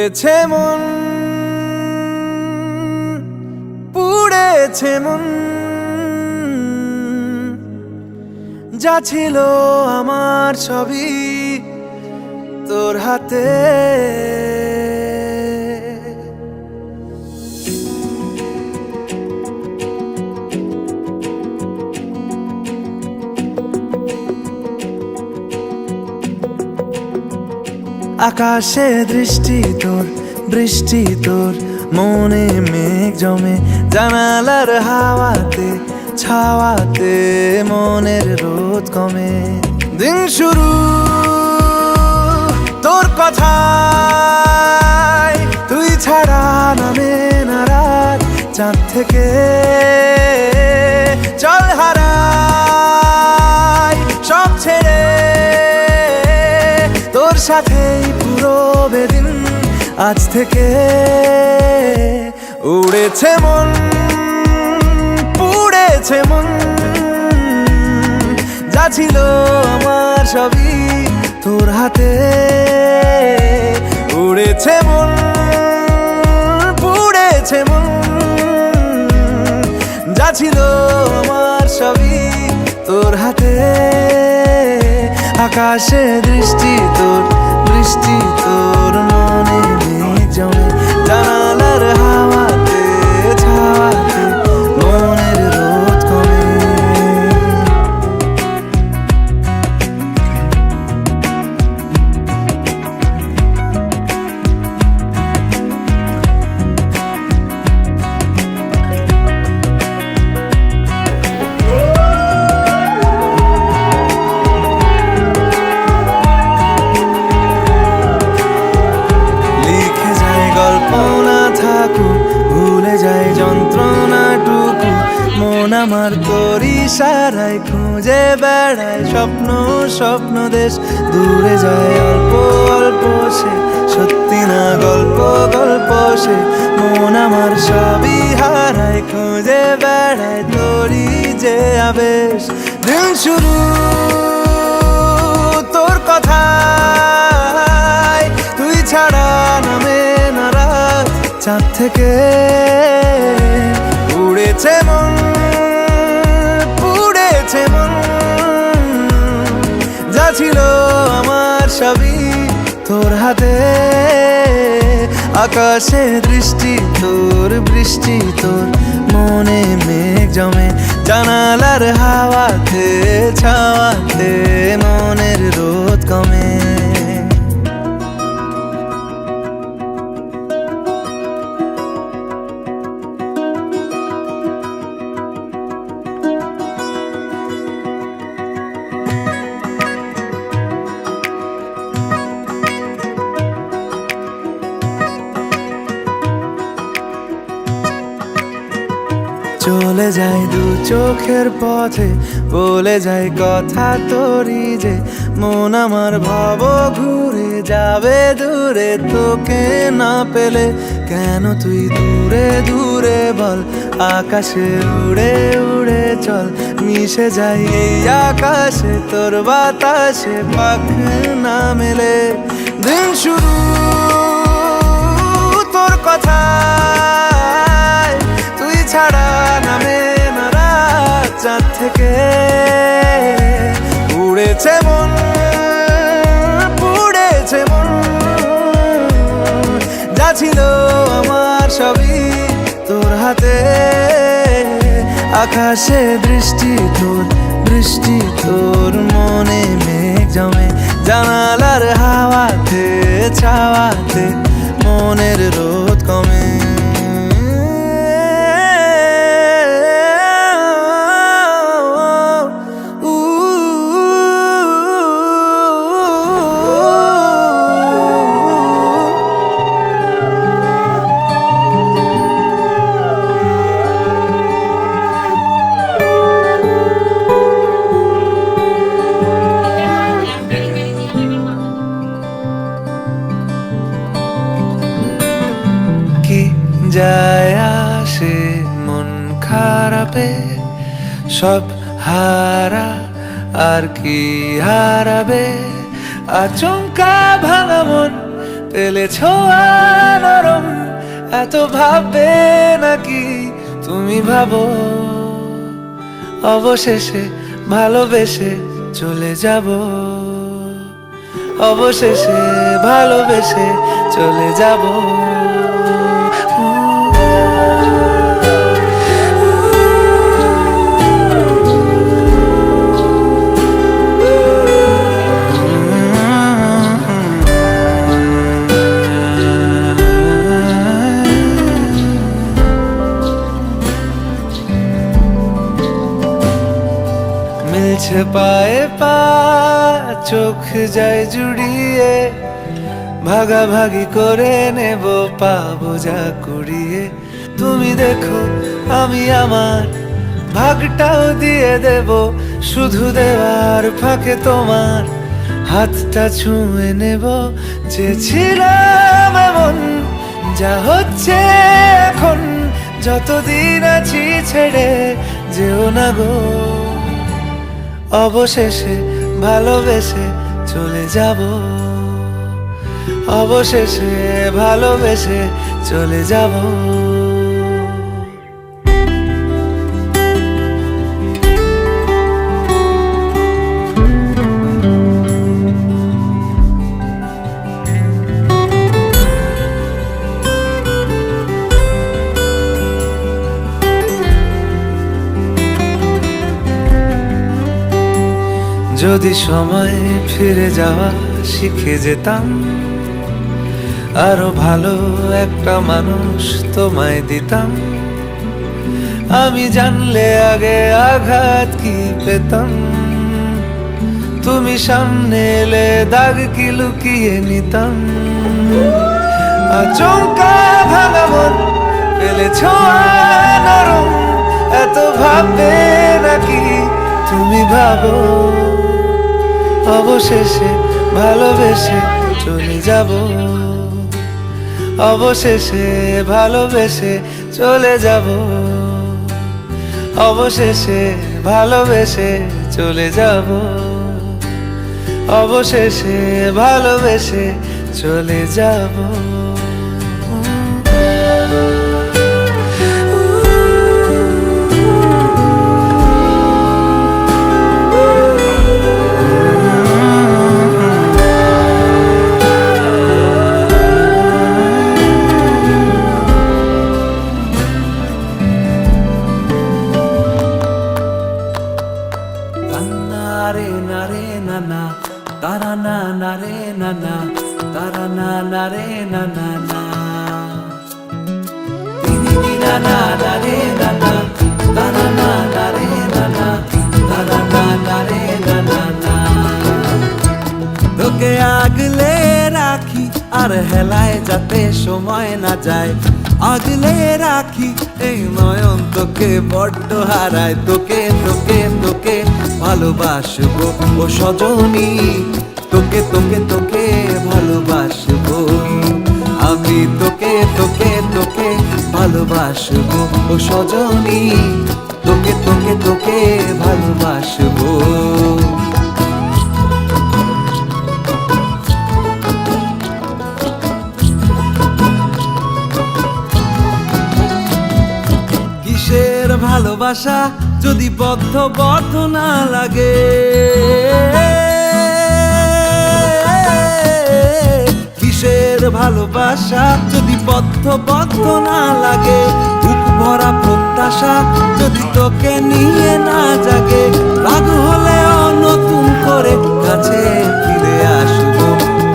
পড়েছে মন, পুড়েছে মন, যা ছিল আমার সবই তোর হাতে। আকাশে দৃষ্টি তোর, বৃষ্টি তোর, মনে মেঘ জমে, জানালার হাওয়াতে ছাওয়াতে মনের রোদ কমে। দিন শুরু তোর কথায়, তুই ছাড়া নামে না রাত, চাঁদ থেকে চল হারাই সব ছেড়ে, তোর সাথেই পুরো বেদিন আজ থেকে। উড়েছে মন, পুড়েছে মন, যা ছিল আমার সবই তোর হাতে। উড়েছে মন, পুড়েছে মন, যা ছিল আমার সবই তোর হাতে। আকাশে দৃষ্টি তোর, বৃষ্টি তোর, মনে মেঘ জমে, জানালার হাওয়াতে ছাওয়াতে মনের রোদ কমে। ভুলে যায় যন্ত্রণাটুকু, মন আমার তোর ইশারায় খুঁজে বেড়ায় স্বপ্ন স্বপ্ন দেশ। দূরে যায় অল্প অল্প সে, সত্যি না গল্প গল্প সে, মন আমার সবই হারায় খুঁজে বেড়ায় তোরই যে আবেশ। দিন শুরু তোর কথায়, তুই ছাড়া নামে না রাত, চাঁদ থেকে উড়েছে মন, পুড়েছে মন, যা ছিল আমার সবই তোর হাতে। আকাশে দৃষ্টি তোর, বৃষ্টি তোর, মনে মেঘ জমে, জানালার হাওয়াতে ছাওয়াতে মনের রোদ কমে। চলে যায় দু চোখের পথে, বলে যায় কথা তোরই যে, মন আমার ভাব ঘুরে যাবে দূরে তোকে না পেলে। কেন তুই দূরে দূরে বল, আকাশে উড়ে উড়ে চল, মিশে যাই এই আকাশে তোর বাতাসে পাখ না মেলে। দিন শুরু তোর কথায়, তুই ছাড়া নামে না রাত, চাঁদ থেকে উড়েছে মন, পুড়েছে মন, যা ছিল আমার সবই তোর হাতে। আকাশে দৃষ্টি তোর, বৃষ্টি তোর, মনে মেঘ জমে, জানালার হাওয়াতে ছাওয়াতে মনের রোদ কমে। যায় আসে মন খারাপে, সব হারা আর কি হারাবে, আচমকা ভাঙা মন পেলে ছোঁয়া নরম, এত ভাববে নাকি তুমি ভাবো অবশেষে ভালোবেসে চলে যাব, অবশেষে ভালোবেসে চলে যাব। মিলছে পায়ে পা, চোখ যায় জুড়িয়ে, ভাগাভাগি করে নেব পাবো যা কুড়িয়ে। তুমি দেখো আমি আমার ভাগটাও দিয়ে দেব, শুধু দেওয়ার ফাঁকে তোমার হাতটা ছুঁয়ে নেব। চেয়েছিলাম এমন, যা হচ্ছে এখন, যতদিন আছি ছেড়ে যেও না গো, অবশেষে ভালোবেসে চলে যাব, অবশেষে ভালোবেসে চলে যাব। যদি সময় ফিরে যাওয়া শিখে যেতাম, আরো ভালো একটা মানুষ তোমায় দিতাম, আমি জানলে আগে আঘাত কি পেতাম, তুমি সামনে এলে দাগ কি লুকিয়ে নিতাম। আচমকা ভাঙা মন পেলে ছোঁয়া নরম, এত ভাববে নাকি তুমি ভাবো অবশেষে ভালোবেসে চলে যাব, অবশেষে ভালোবেসে চলে যাব, অবশেষে ভালোবেসে চলে যাব, অবশেষে ভালোবেসে চলে যাব। তারা না না রে না না, তারা না না রে না না না, না না না রে না না, তারা না না রে না না, তারা না না রে না না না। তোকে আগলে রাখি আর হেলায় যাতে সময় না যায়, আগলে রাখি এই নয়ন তোকে বড্ড হারায়। তোকে তোকে তোকে ভালোবাসবো ও সজনী, তোকে তোকে তোকে ভালোবাসবো আমি, তোকে তোকে তোকে ভালোবাসবো ও সজনী, তোকে তোকে তোকে ভালোবাসবো। কিসের ভালোবাসা যদি বদ্ধ বদ্ধ না লাগে, কিসের ভালোবাসা যদি বদ্ধ বদ্ধ না লাগে, বুক ভরা প্রত্যাশা যদি তোকে নিয়ে না জাগে, রাগ হলেও নতুন করে কাছে ফিরে আসবো,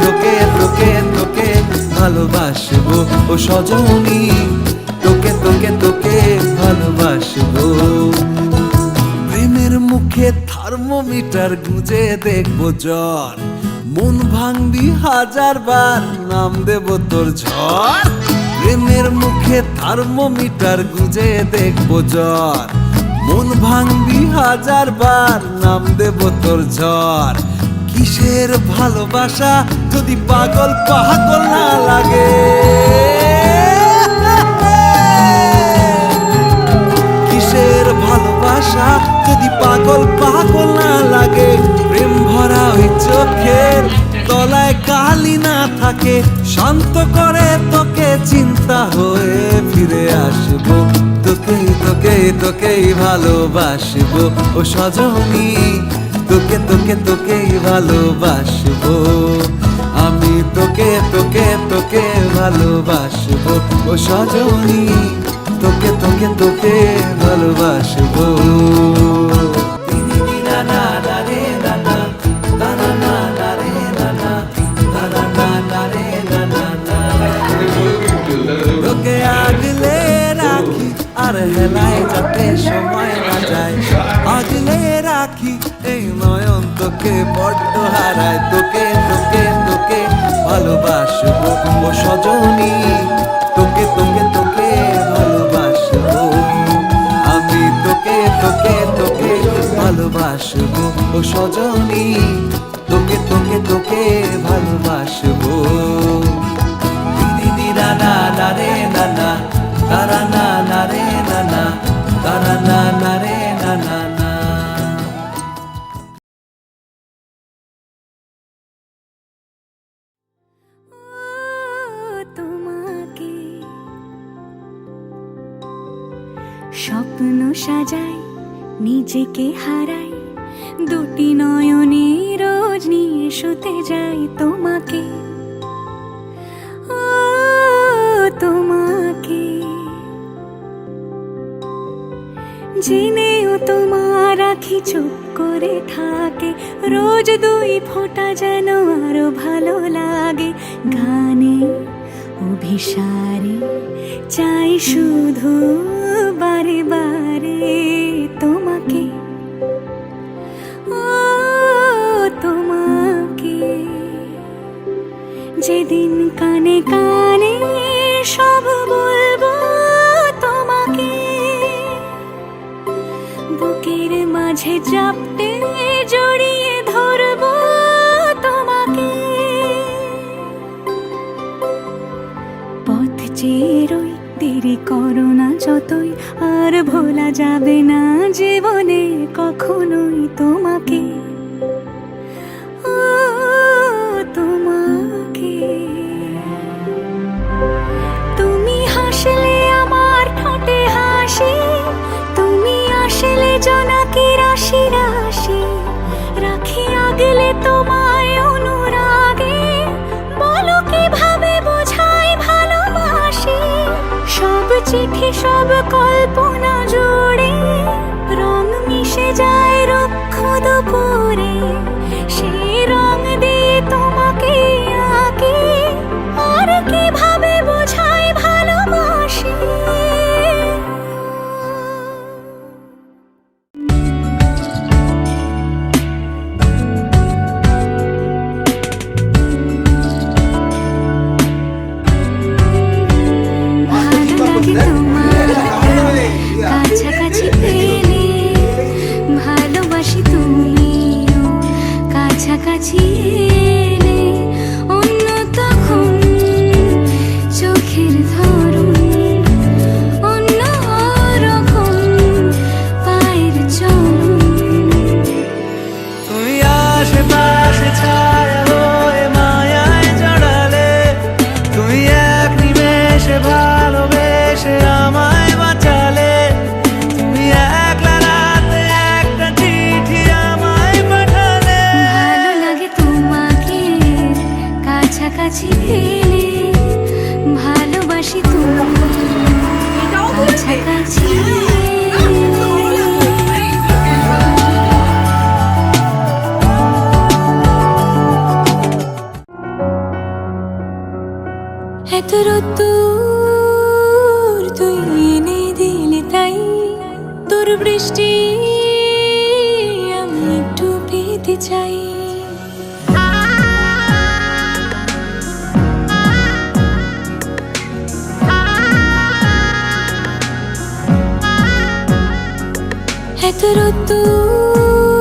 তোকে তোকে তোকে ভালোবাসবো ও সজনী, তোকে তোকে তোকে ভালোবাসবো। প্রেমের মুখে থার্মোমিটার গুঁজে দেখবো জ্বর, মন ভাঙবি হাজার বার নাম দেব তোর ঝড়। প্রেমের মুখে থার্মোমিটার গুঁজে দেখবো জ্বর, মন ভাঙবি হাজার বার নাম দেব তোর ঝড়। কিসের ভালোবাসা যদি পাগল পাগল না লাগে, কিসের ভালোবাসা যদি পাগল পাগল না লাগে, প্রেম ভরা ওই চোখের তলায় কালি না থাকে। মনটাকে শান্ত করে তোকে চিন্তা হয়ে ফিরে আসবো, তোকেই তোকেই তোকেই ভালোবাসবো ও সজনী, তোকে তোকে তোকেই ভালোবাসবো আমি, তোকে তোকে তোকে ভালোবাসবো ও সজনী, তোকে তোকে তোকে ভালোবাসবো। তোকে আগলে রাখি আর হেলায় যাতে সময় না যায়, আগলে রাখি এই নয়ন তোকে বড্ড হারায়, তোকে তোকে তোকে ভালোবাসবো ও সজনী, তোকে তোকে তোকে ভালোবাসবো আমি, তোকে তোকে তোকে ভালোবাসবো ও সজনী, তোকে তোকে তোকে ভালোবাসবো। না না না রে না না, তারা না না রে না না, তারা না না রে না না না। তোমাকে স্বপ্ন সাজাই, নিজেকে হারাই, দুটি নয়নে রোজ নিয়ে শুতে যাই তোমাকে, ও তোমাকে জেনেও তোমার আখি চুপ করে থাকে, রোজ দুই ফোঁটা যেন আরো ভালো লাগে, গানে অভিসারে চাই শুধু বারে বারে তোমাকে, ও তোমাকে যেদিন কানে কানে সব বলবো তোমাকে, বুকের মাঝে চাপতে জড়িয়ে ধরবো তোমাকে, পথ চেয়ে রই দেরি করো না যতই, আর ভোলা যাবে না জীবনে কখনোই তোমাকে, ও তোমাকে। তুমি হাসলে আমার ঠোঁটে হাসি, তুমি আসলে জোনাকি রাশি রাশি, রাখি আগলে তোমায় অনুরাগে, বলো কিভাবে বোঝাই ভালোবাসি, সব চিঠি সব কল্পনা জুড়ে রং মিশে যায় রুক্ষ দুপুরে, সেই রং দিয়ে তোমাকে আঁকি, আর কিভাবে বোঝাই ভালোবাসি। কাছাকাছি পেলে ভালোবাসি, তুমিও কাছাকাছি এলে অন্য তখন চোখের ধরন, অন্য রকম পায়ের চলন, তুমি আশেপাশে ছায়া হয়ে মায়ায় জড়ালে, তুমি এক নিমেষে ভালোবেসে আমায় বাঁচালে, তুমি একলা রাতে একটা চিঠি আমায় পাঠালে, ভালো লাগে তোমাকে কাছাকাছি পেলে, ভালোবাসি তুমি কাছাকাছি এত রোদ্দুর তুই এনে দিলে তাই, তোর বৃষ্টি আমি একটু পেতে চাই, এত রোদ্দুর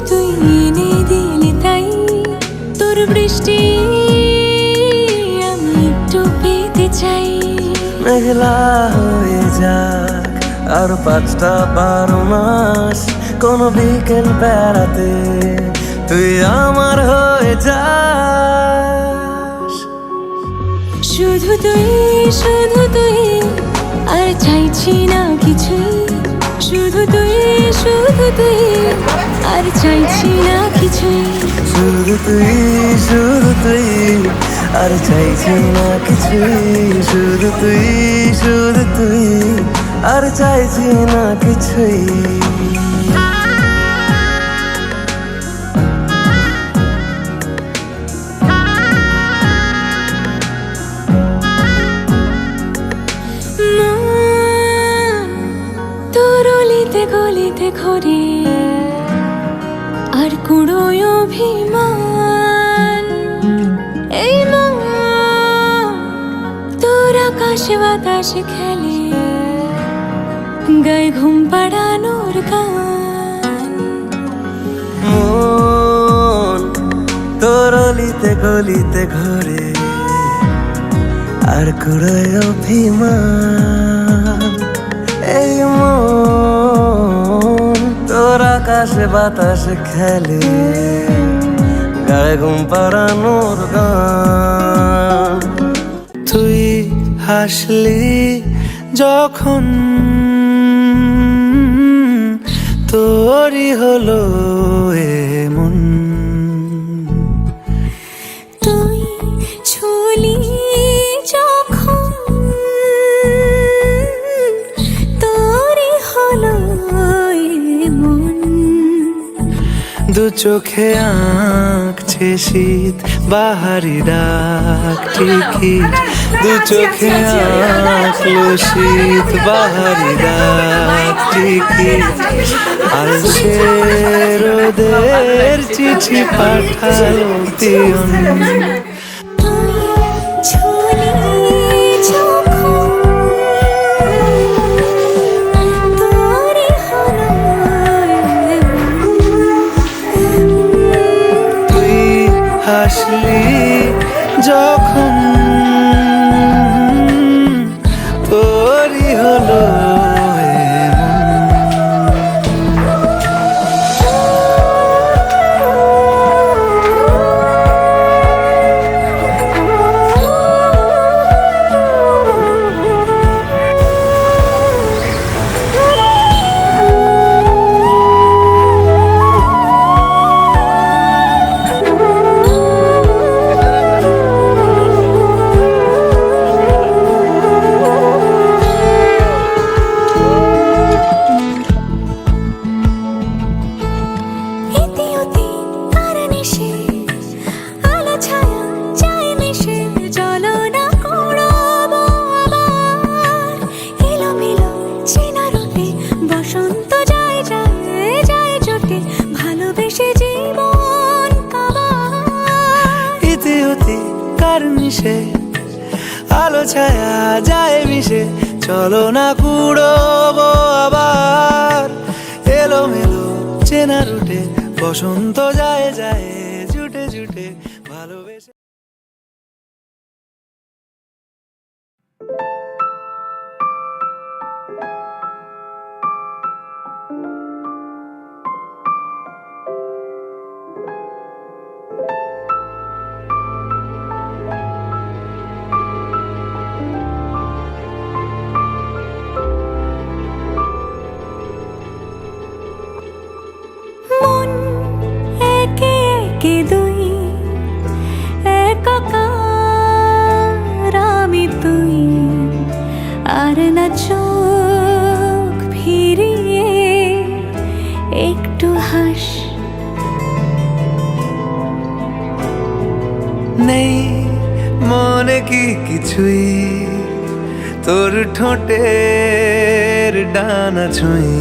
তুই এনে দিলে তাই, তোর বৃষ্টি আমি একটু পেতে চাই, মেঘলা হয়ে যাক আর 5টা-12 মাস, কোন বিকেল বেড়াতে তুই আমার হয়ে যাস। শুধু তুই আর চাইছি না কিছুই, শুধু তুই আর চাইছি না কিছুই। শুধু তুই আর চাইছি না কিছুই, শুধু তুই আর চাইছি না কিছুই। তরলিতে গলিতে ঘরে আর কুড়োয় অভিমান, এই মন তোর আকাশে বাতাসে খেলে, গায়ে ঘুম পাড়ানোর গান। মন তরলিতে গলিতে ঘরে আর কুড়ায় অভিমান, এই মন তোর আকাশে বাতাসে খেলে, গায়ে ঘুম পাড়ানোর গান। তুই হাসলি যখন তোরই হলো এমন, তুই ছুলি যখন তোরই হলো এমন। দু চোখে আঁকছে শীত বাহারি ডাক টিকিট, দু চোখে আঁকলো শীত বাহারি ডাক টিকিট, আর সে রোদের চিঠি পাঠালো পিয়ন। তুই ছুলি যখন তোরই হলো এমন। তুই হাসলি যখন তোরই হলো মিশে, আলো ছায়া যায় মিশে, চলো না কুড়োবো আবার এলোমেলো চেনা রুটে, বসন্ত যায় যায় জুটে জুটে ভালোবেসে। মন একে একে দুই, একাকার আমি তুই, আর না চোখ ফিরিয়ে একটু হাস। নেই মনে কি কিছুই, তোর ঠোঁটের ডানা ছুঁই,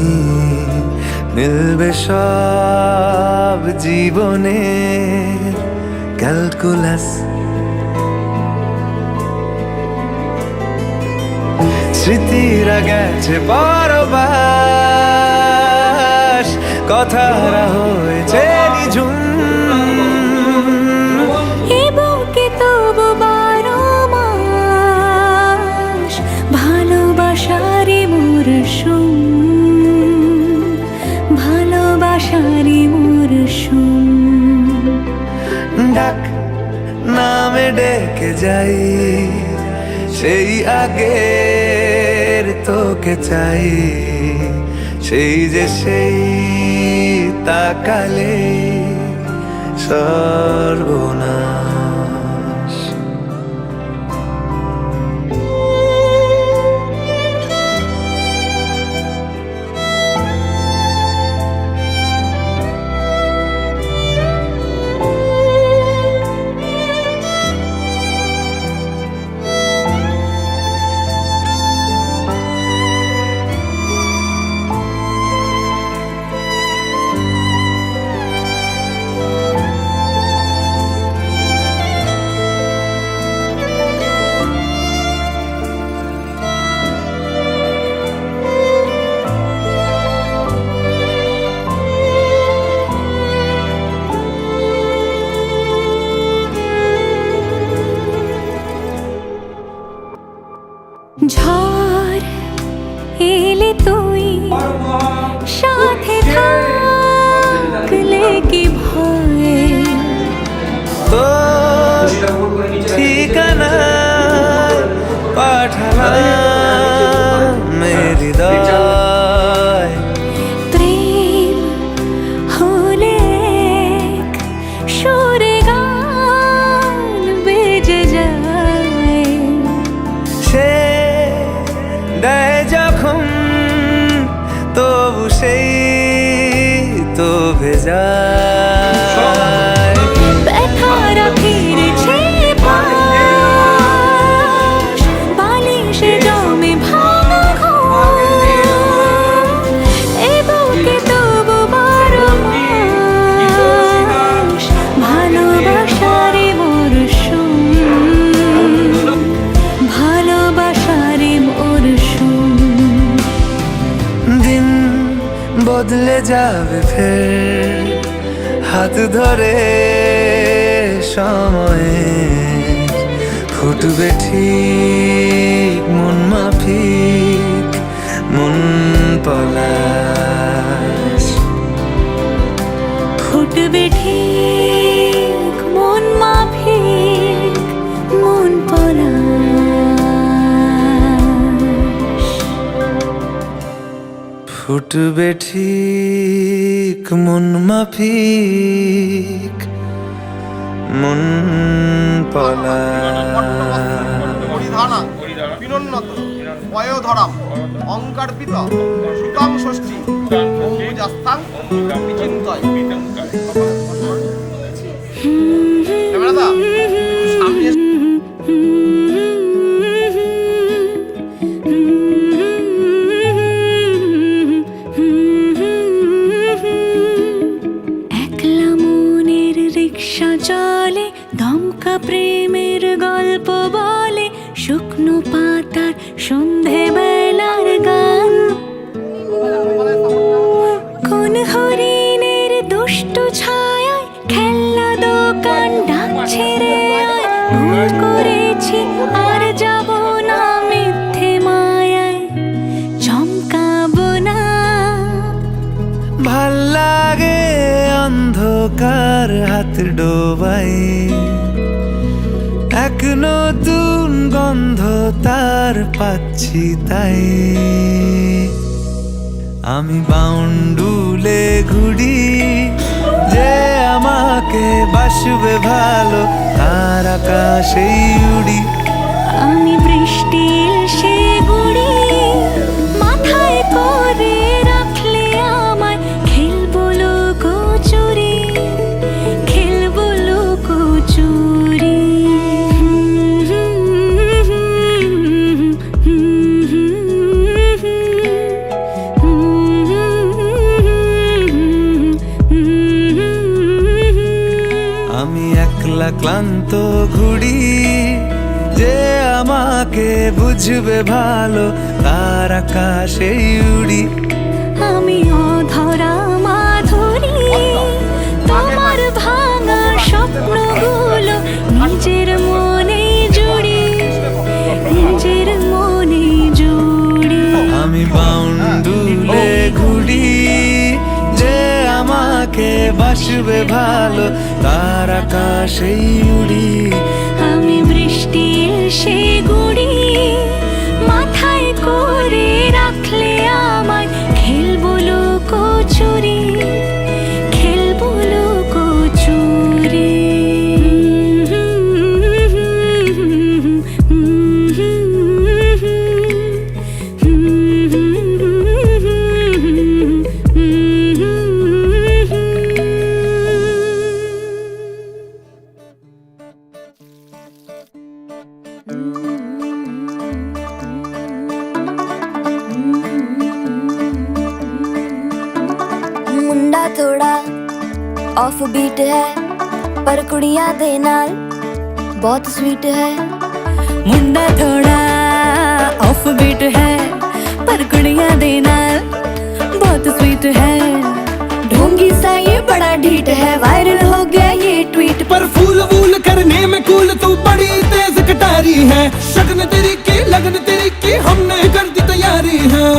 মিলবে সব জীবনে ক্যালকুলাস। স্মৃতিরা গেছে পরবাস, কথারা হয়েছে নিঝুম, এ বুকে তবু 12 মাস ভালোবাসারই মরশুম, ভালোবাসারই মরশুম। ডাক নামে ডেকে যাই সেই আগের তোকে চাই, সেই যে সেই তাকালে সর্বনাশ। ঝড় এলে তুই সাথে থাকলে কি ভয়, তোর ঠিকানা পাঠালাম হৃদয়। প্রেম হলে এক সুরে গান বেজে যায়, সে দেয় যখন তবু সেই তো ভেজায়। ব্যথারা ফিরেছে পাশ, বালিশে জমে ভাঙা ঘর, এ বুকে তবু বারো মাস ভালোবাসারে মরশুম, ভালোবাসারে মরশুম। দিন বদলে যাবে ফের, হাত ধরে সময়ে ফুটবে ঠিক মন মাফিক মন পলাশ। ফুটবে ঠিক মন মাফিক মন পলাশ। ফুটবে ঠিক মন মাফিক মন পলাশ। পরিধানা বিনোন্নত পয়োধরাম অঙ্কার্পিত সুতাং ষষ্ঠী অম্বুজাস্তাং বিচিন্তয়। ক্যামেরাদা একটু সামনে এসে একলা মনের রিক্সা চলে, দমকা প্রেমের গল্প বলে, শুকনো পাতার সন্ধে বেলার গান, কোন হরিণের দুষ্ট ছায়ায় খেলনা দোকান ডাকছে রে আয়, ভুল করেছি আর যাব না মিথ্যে মায়ায় চমকাবো না। ভাল লাগে অন্ধকার হাত ডোবাই, এক নতুন গন্ধ তার পাচ্ছি তাই। আমি বাউন্ডুলে ঘুরি, যে আমাকে বাসবে ভালো তার আকাশেই উড়ি। আমি বৃষ্টি সে গুড়ি মাথায় করে রাখলে আমায়, খেলবো লুকোচুরি, খেলবো লুকোচুরি। আমি একলা ক্লান্ত ঘুড়ি, যে আমাকে বুঝবে ভালো তার আকাশেই উড়ি। আমি অধরা মাধুরী, তোমার ভাঙা স্বপ্নগুলো নিজের মনে জুড়ি, নিজের মনে জুড়ি। আমি বাউন্ডুলে ঘুড়ি, যে আমাকে বাসবে ভালো তার আকাশেই উড়ি। আমি বৃষ্টির সে গুড়ি মাথায় করে রাখলে আমায় খেলবো লুকোচুরি, খেলবো লুকোচুরি। मुंडा थोड़ा ऑफ बीट है पर कुड़ियां दे नाल बहुत स्वीट है। मुंडा थोड़ा ऑफ बीट है पर कुड़ियां दे नाल बहुत स्वीट है। ढोंगी सा ये बड़ा ढीठ है, वायरल हो गया ये ट्वीट। पर फूल वूल करने में कूल तू बड़ी तेज कटारी है। शगन तेरी की लगन तेरी की हमने कर दी तैयारी है।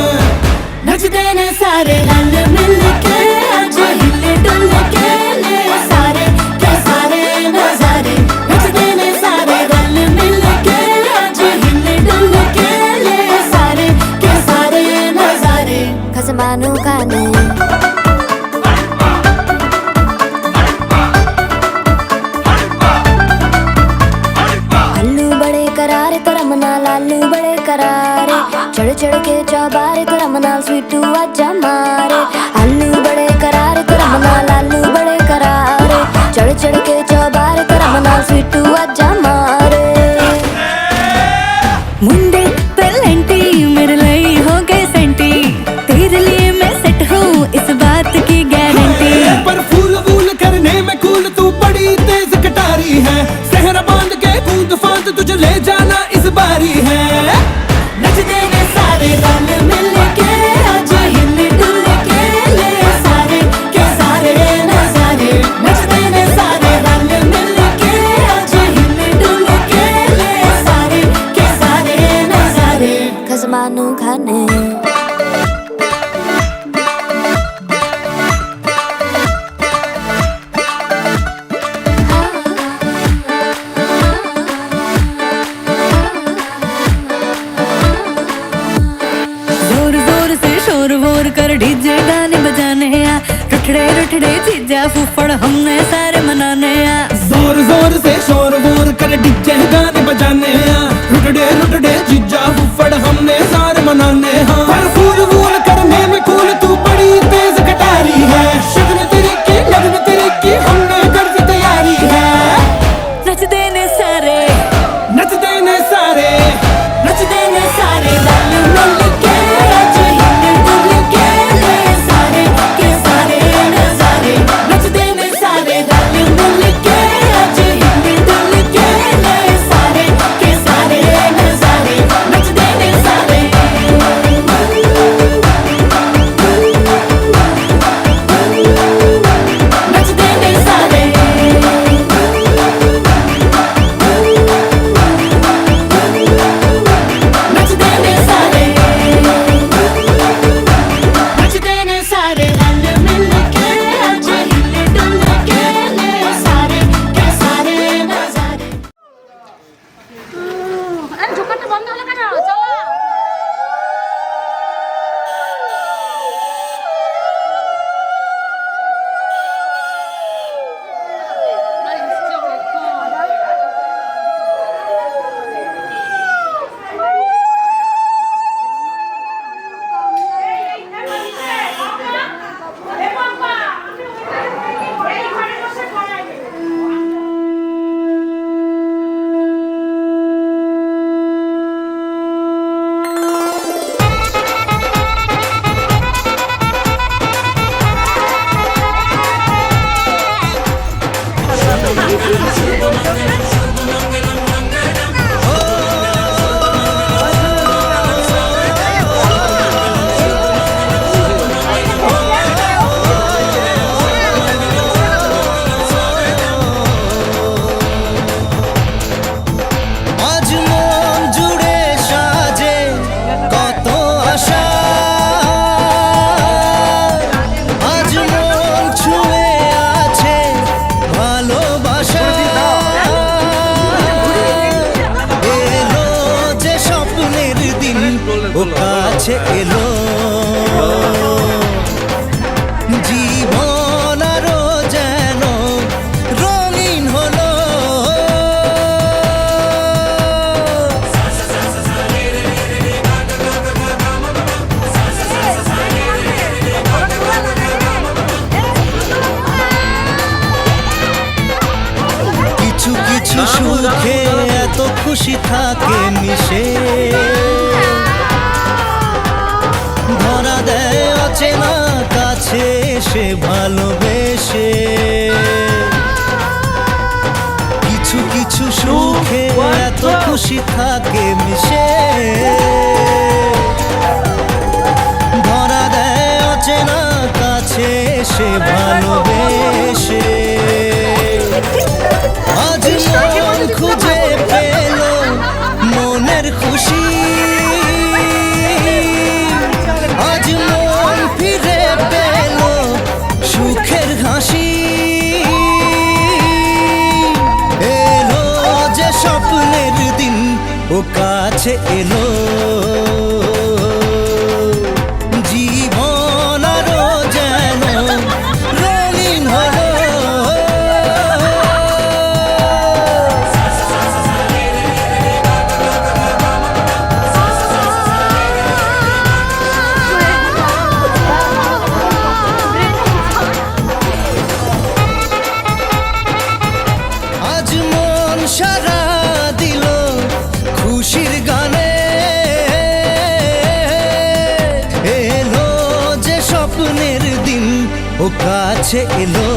नचते ने सारे रल मिल के आज हिले डुल के ले सारे के सारे नजारे। नचते ने सारे रल मिल के आज हिले डुल के ले सारे के सारे नजारे। खसमानू खाने आलू बड़े करारे तो रमना लालू बड़े करारे। चढ़ चढ़ के चौबारे तो रमना स्वीटू आजा मारे। आलू बड़े करारे तो रमना लालू बड़े करारे। चढ़ चढ़ के चौबारे तो रमना स्वीटू आजा मारे। मुंडे पेलेंटी मेरे लिए हो गए सेंटी, तेरे लिए मैं सेट हूँ इस बात की गारंटी। पर फूल वूल करने में कूल तू बड़ी तेज कटारी है। सहरा बांध के कूद फांद तुझे ले जाना इस बारी है। नचते ने सारे रल मिल के आज हिले डुल के ले सारे के सारे नजारे। नचते ने सारे रल मिल के आज हिले डुल के ले सारे के सारे नजारे। खसमानू खाने जोर जोर से शोर वोर कर डीजे गाने बजाने आ। रुठड़े रुठड़े चीजा फूफड़ हमने सारे मनाने आ। जोर जोर से शोर वोर कर डीजे गाने बजाने हैं। रुटड़े रुटड़े जीजा फुफड़ हमने सारे मनाने हैं। पर फूल वूल करने में कूल तू बड़ी तेज कटारी है। शगन तेरी की लगन तेरी की हमने कर दी तैयारी है। नचते ने सारे नचते ने सारे नचते ने सारे रल मिल के आज हिले डुल के ले सारे के सारे नजारे। नचते ने सारे ও কাছে এলো জীবন আরো যেন রঙিন হলো কিছু কিছু সুখে এত খুশি থাকে মিশে ধরা দেয় অচেনা কাছে এসে ভালোবেসে কিছু কিছু সুখে এত খুশি থাকে মিশে ধরা দেয় অচেনা কাছে এসে ভালোবেসে আজ মন খুঁজে পেল মনের খুশি আজ মন ফিরে পেল সুখের হাসি এলো যে স্বপ্নের দিন ও কাছে এলো জীবন আরো যেন রঙিন হলো আজ মন সারা দিল খুশির গানে এলো যে স্বপ্নের দিন ও কাছে এলো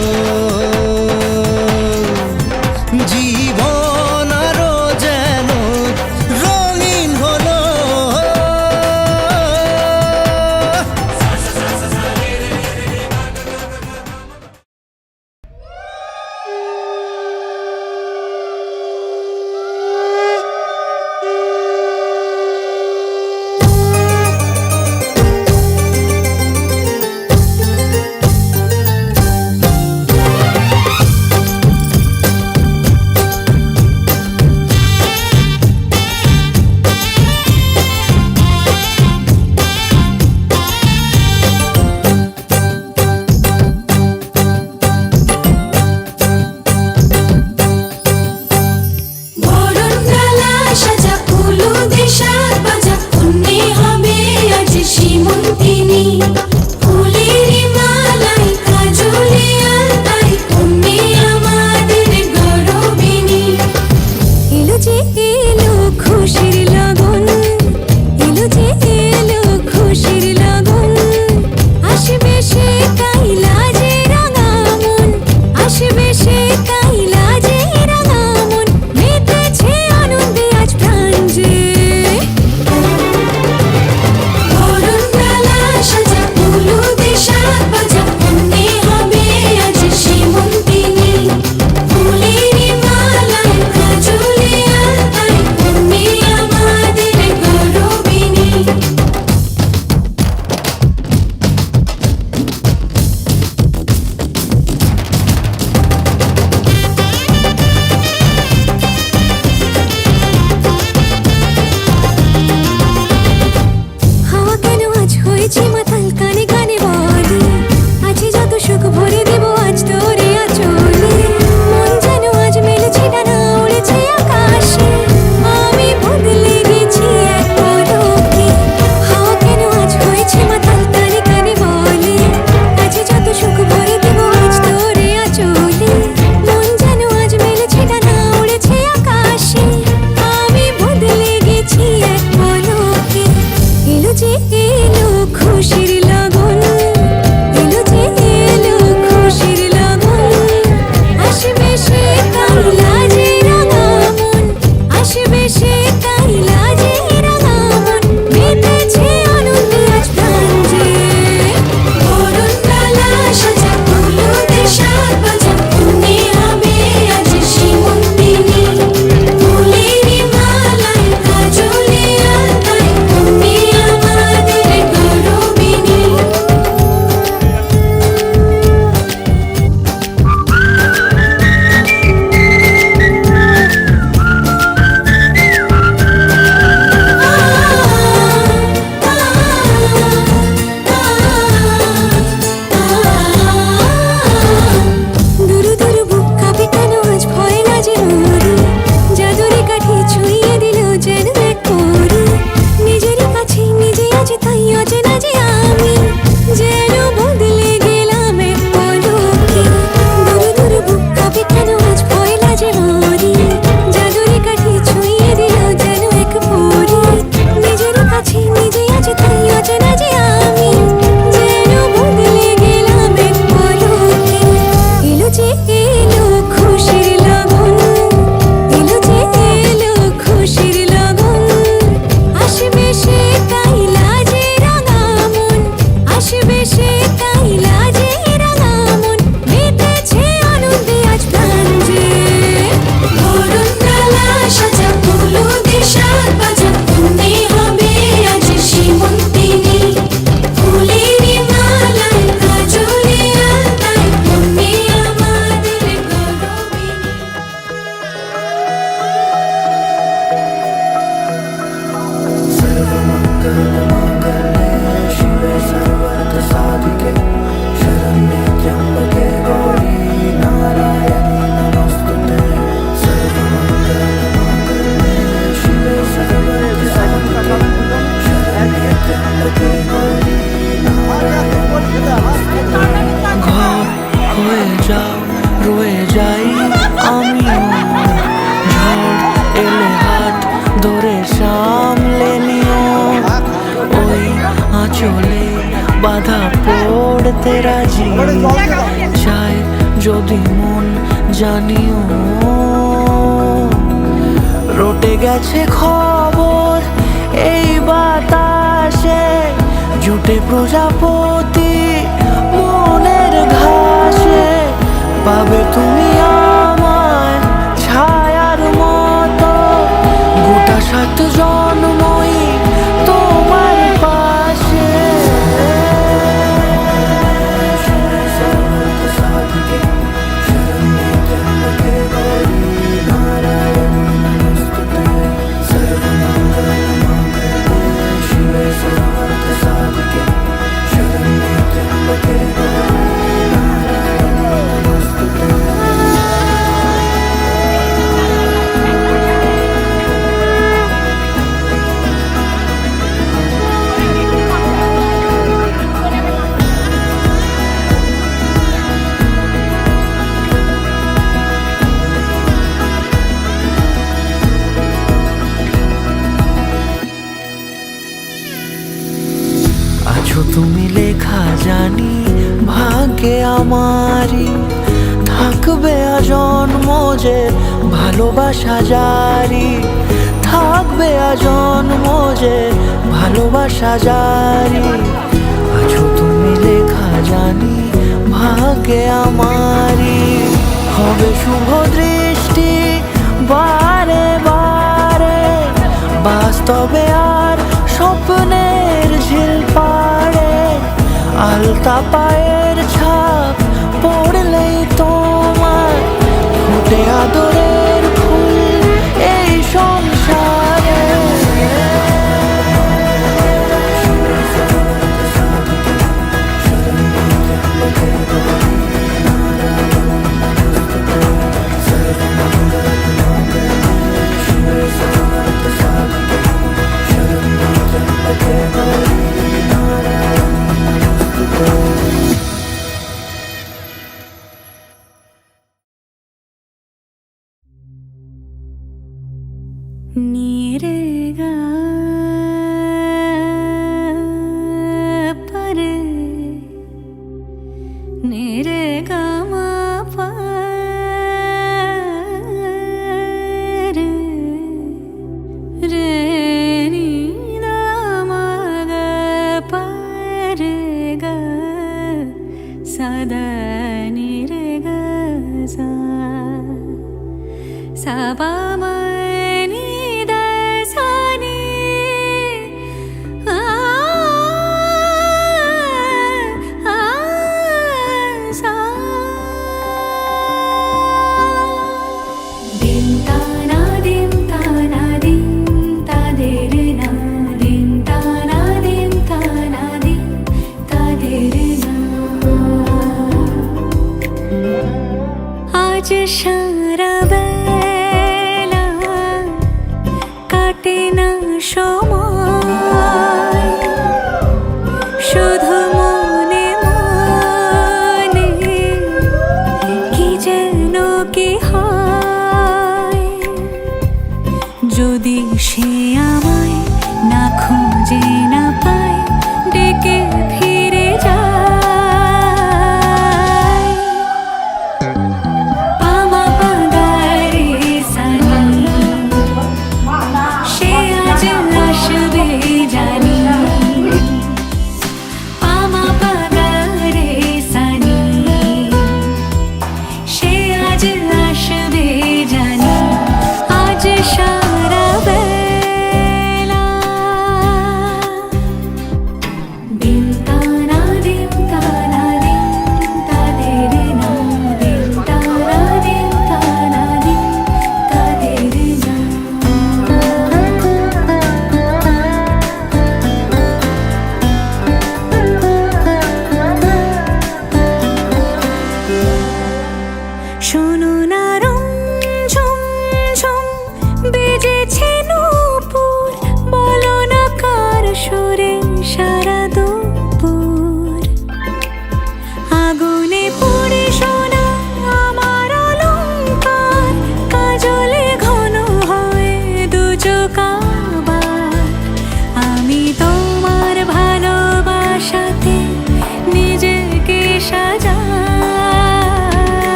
জীবন আরো যেন রঙিন হলো বরণডালা সাজা ফুলু দেশার বাজা পুণ্যে হবে আজ সীমন্তিনী ফুলের মালাই কাজলে আলতাই পুণ্যে আমাদের গৌরবিনী এলো যে এলো খুশির লগন এলো যে এলো খুশির লগন আসবে সে কাইলা যে রাঙামন আসবে সে কাইলা যে রাঙামন মেতেছে আনন্দে আজ প্রাণ যে বরণডালা সাজা ফুলু দেশার বাজা পুণ্যে হবে আজ সীমন্তিনী ফুলের মালাই কাজলে আলতাই পুণ্যে আমাদের গৌরবিনী যেতে রাজি, চাই যদি মন জানিও। রটে গেছে খবর এই বাতাসে, জুটে প্রজাপতি মনের ঘাসে। পাবে তুমি আমায় ছায়ার মতো, গোটা 7 জন্মই তোমার পাশে। আছো তুমি লেখা জানি ভাগ্যে আমারই, থাকবে আজন্ম যে ভালোবাসা জারি, থাকবে আজন্ম যে ভালোবাসা জারি। আছো তুমি লেখা জানি ভাগ্যে আমারই, হবে শুভ দৃষ্টি বারে বারে, বাস্তবে আর স্বপ্নের ঝিল পাড়ে। আলতা পায়ের ছাপ পড়লেই তোমার ফুটে আদরের ফুল এই সংসারে। নিরেগা পরে নিরেগা মা পরে রে নি দা মা গা পরে গা সদা নিরেগা সা সাবা মা আজ সারা বেলা কাটে না সময়, শুধু মনে মনে কি যেন কি হয়। যদি সে আমায় না খুঁজে না পায়, ডেকে ফিরে যায়। সে আজ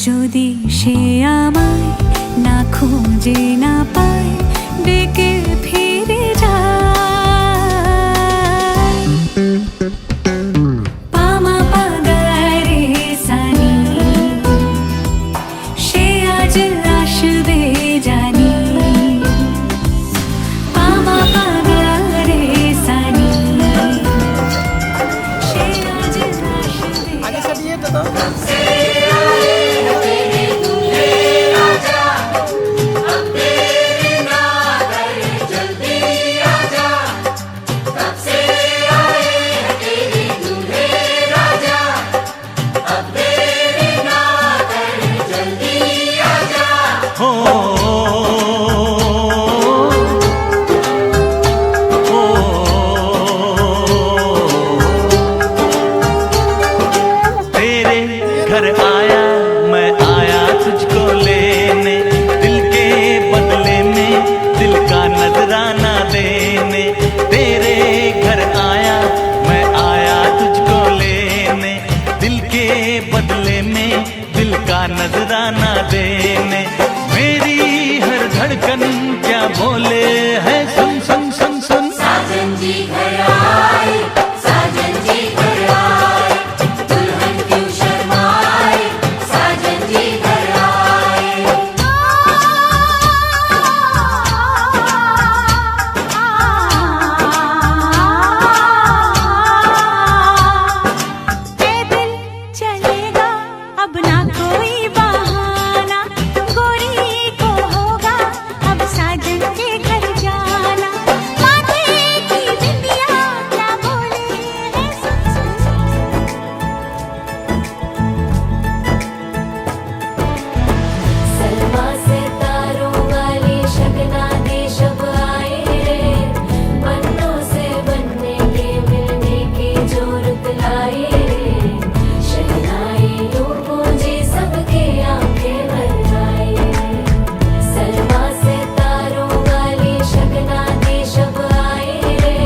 যদি সে আমায় না খুঁজে না পায় ডেকে ফিরে যায় পামা পাগারে সানি সে আজ আসবে জানি পামা পাগারে সানি সে আজ আসবে আগে সাজিয়ে তো तेरे घर आया मैं आया तुझको लेने दिल के बदले में दिल का नजराना देने तेरे घर आया मैं आया तुझको लेने दिल के बदले में दिल का नजराना देने मेरी हर धड़कन क्या बोले है सुन सुन सुन सुन साजन जी घर आए साजन जी घर आए दुल्हन क्यों शर्माए साजन जी घर आए पैदल चलेगा अब ना कोई बहाना गोरी को होगा अब साजन के घर जाना माथे की बिंदिया क्या बोले है सुन सुन सलमा से तारों वाली शगना दे शब आए रे बन्नों से बनने के मिलने के जो रुत लाए रे शहनाई यूं गूंजे सबके आंखें भर आए सलमा से तारों वाली शगना दे शब आए रे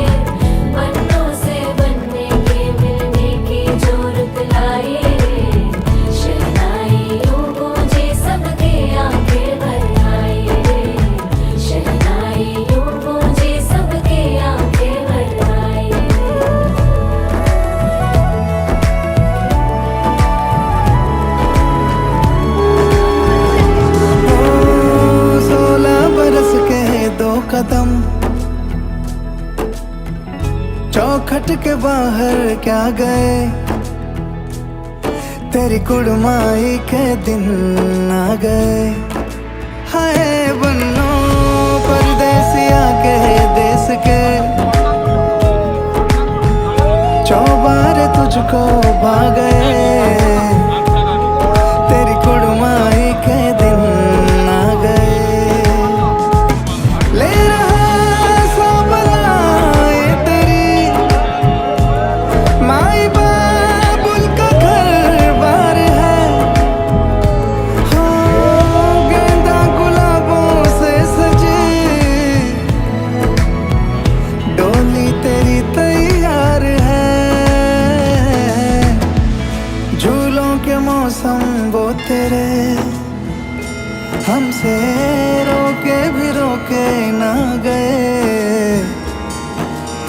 बन्नों से बनने के मिलने के जो रुत लाए रे शहनाई यूं गूंजे सबके आंखें भर आए रे शहनाई यूं गूंजे सबके आंखें भर आए ओ 16 बरस के 2 कदम चौखट के बाहर क्या गए तेरी कुड़माई के दिन आ गए हाय बन्नो परदेसिया के देश के चौबारे तुझको भा गए तेरी कुड़माई के दिन आ गए ले रहा सो बलाए तेरी माई बाबुल का घर बार है हो गेंदा गुलाबों से सजी डोली तेरी तैयार है झूलों के मौसम वो तेरे हमसे रोके भी रोके ना गए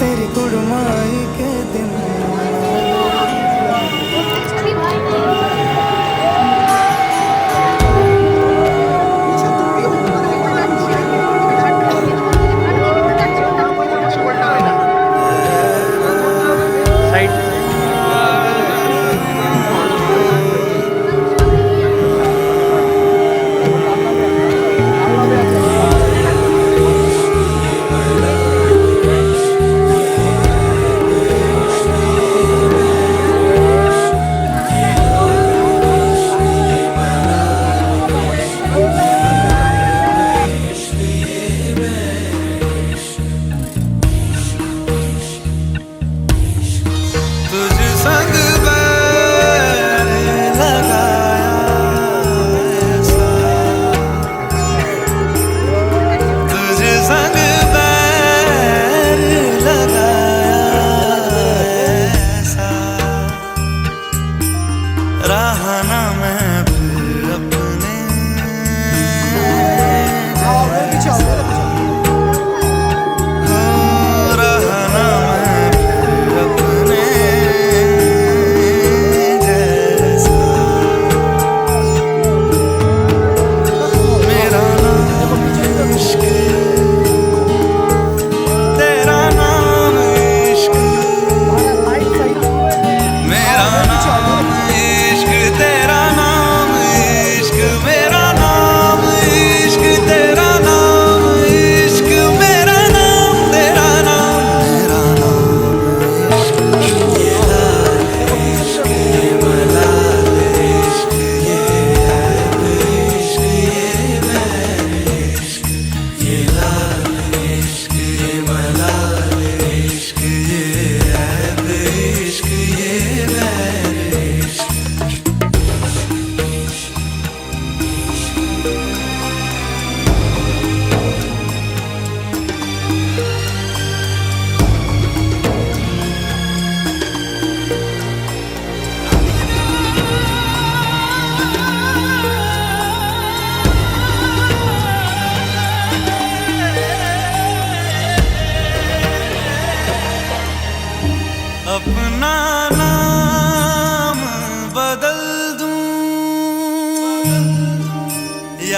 तेरी कुड़माई के दिन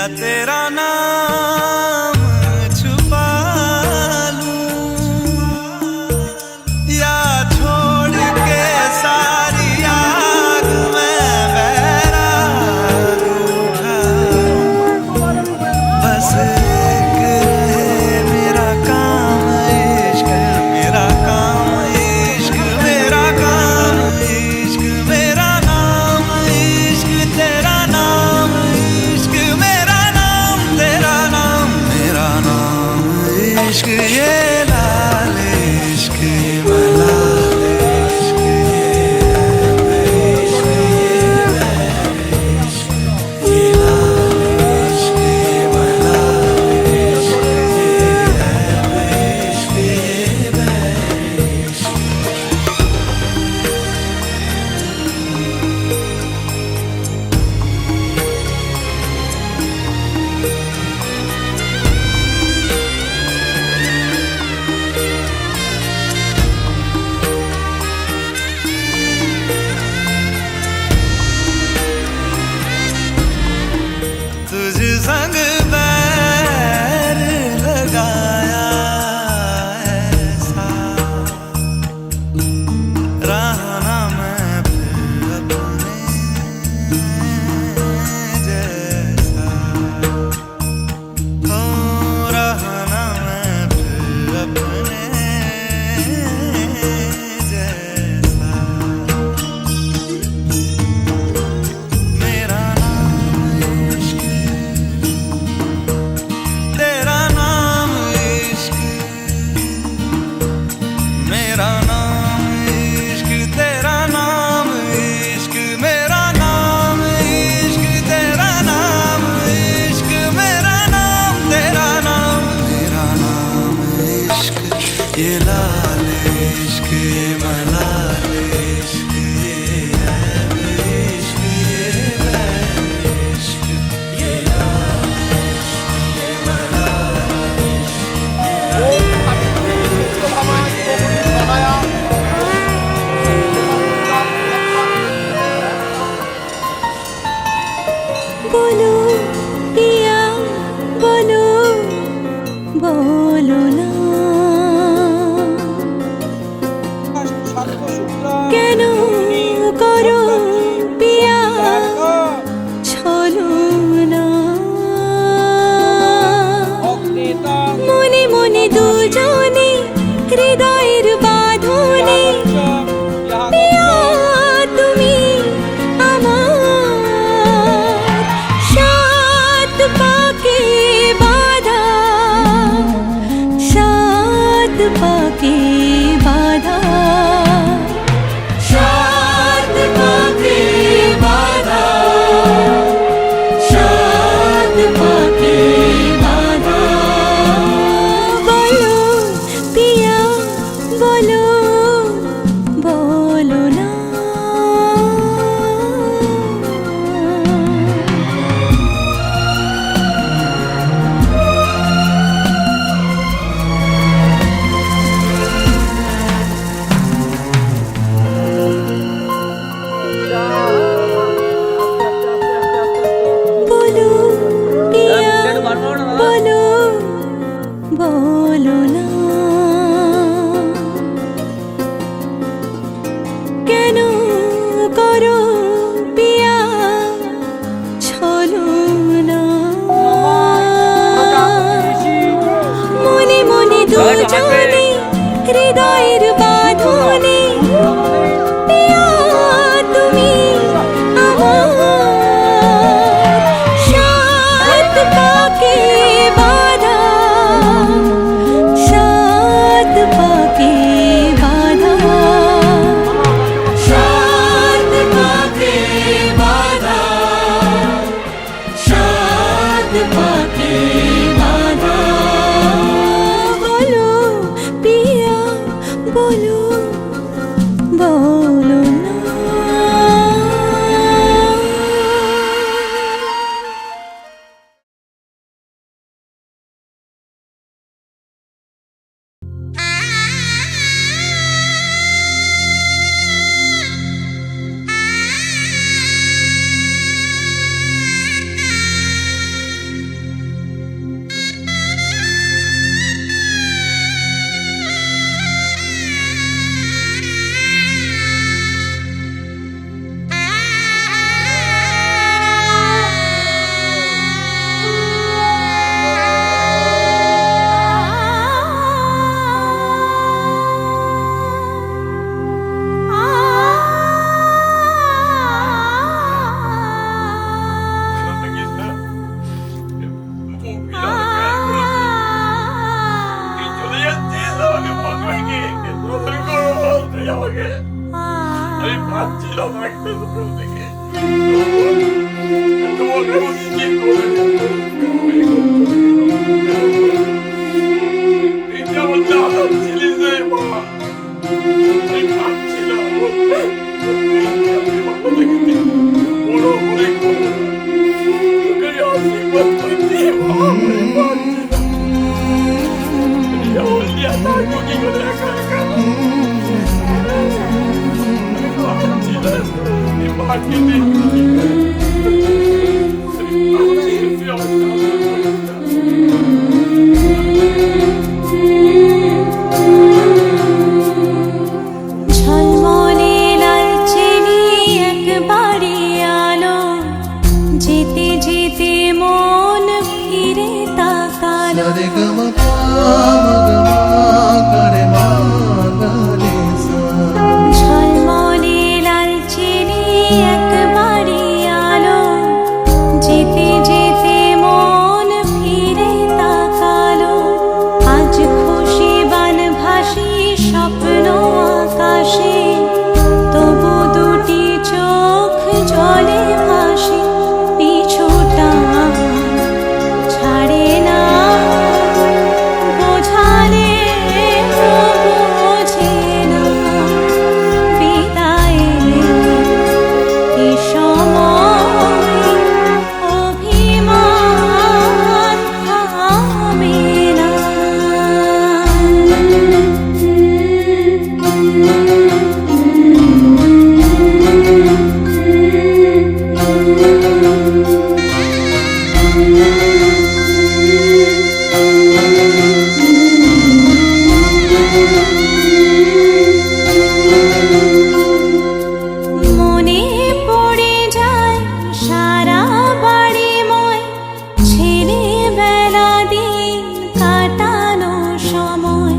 या तेरा नाम छुपा लूं या छोड़ के सारी आग में बैराग उठा बस एक रहे मेरा काम इश्क मेरा काम इश्क मेरा काम इश्क मेरा नाम इश्क तेरा नाम इश्क मेरा नाम तेरा नाम मेरा नाम इश्क ये लाल इश्क ये मलाल इश्क ये इश्क ये लाल इश्क ये मलाल इश्क ये इश्क तुझ संग बैर लगाया ऐसा रहा ना मैं फिर अपने जैसा हो रहा ना मैं फिर अपने जैसा मेरा नाम इश्क तेरा नाम इश्क मेरा नाम इश्क तेरा नाम इश्क मेरा नाम इश्क तेरा नाम इश्क मेरा नाम तेरा नाम मेरा नाम इश्क ये लाल इश्क ये मलाल इश्क ये ऐब इश्क ये वैब इश्क ये लाल इश्क ये मलाल बोलो पिया बोलो बोलो ना কেন করো পিয়া ছলো না মনে মনে দুজনে হৃদয়ের বাঁধনে পিয়া তুমি আমার ঝলমলে লালচেনি একবারে আলো, যেতে যেতে মন ফিরে তাকালো। ঝলমলে লালচেনি একবারে আলো, যেতে যেতে মন ফিরে তাকালো। আজ খুশি বানভাসি স্বপ্ন আকাশে, তবু দুটি চোখ জলে ভাসে। পিছুটা ছাড়ে না, বোঝালে বোঝে না। বিদায়ের এ সময় অভিমান থামে না। মনে পড়ে যায় সারা বাড়িময় ছেলেবেলা দিন কাটানো সময়।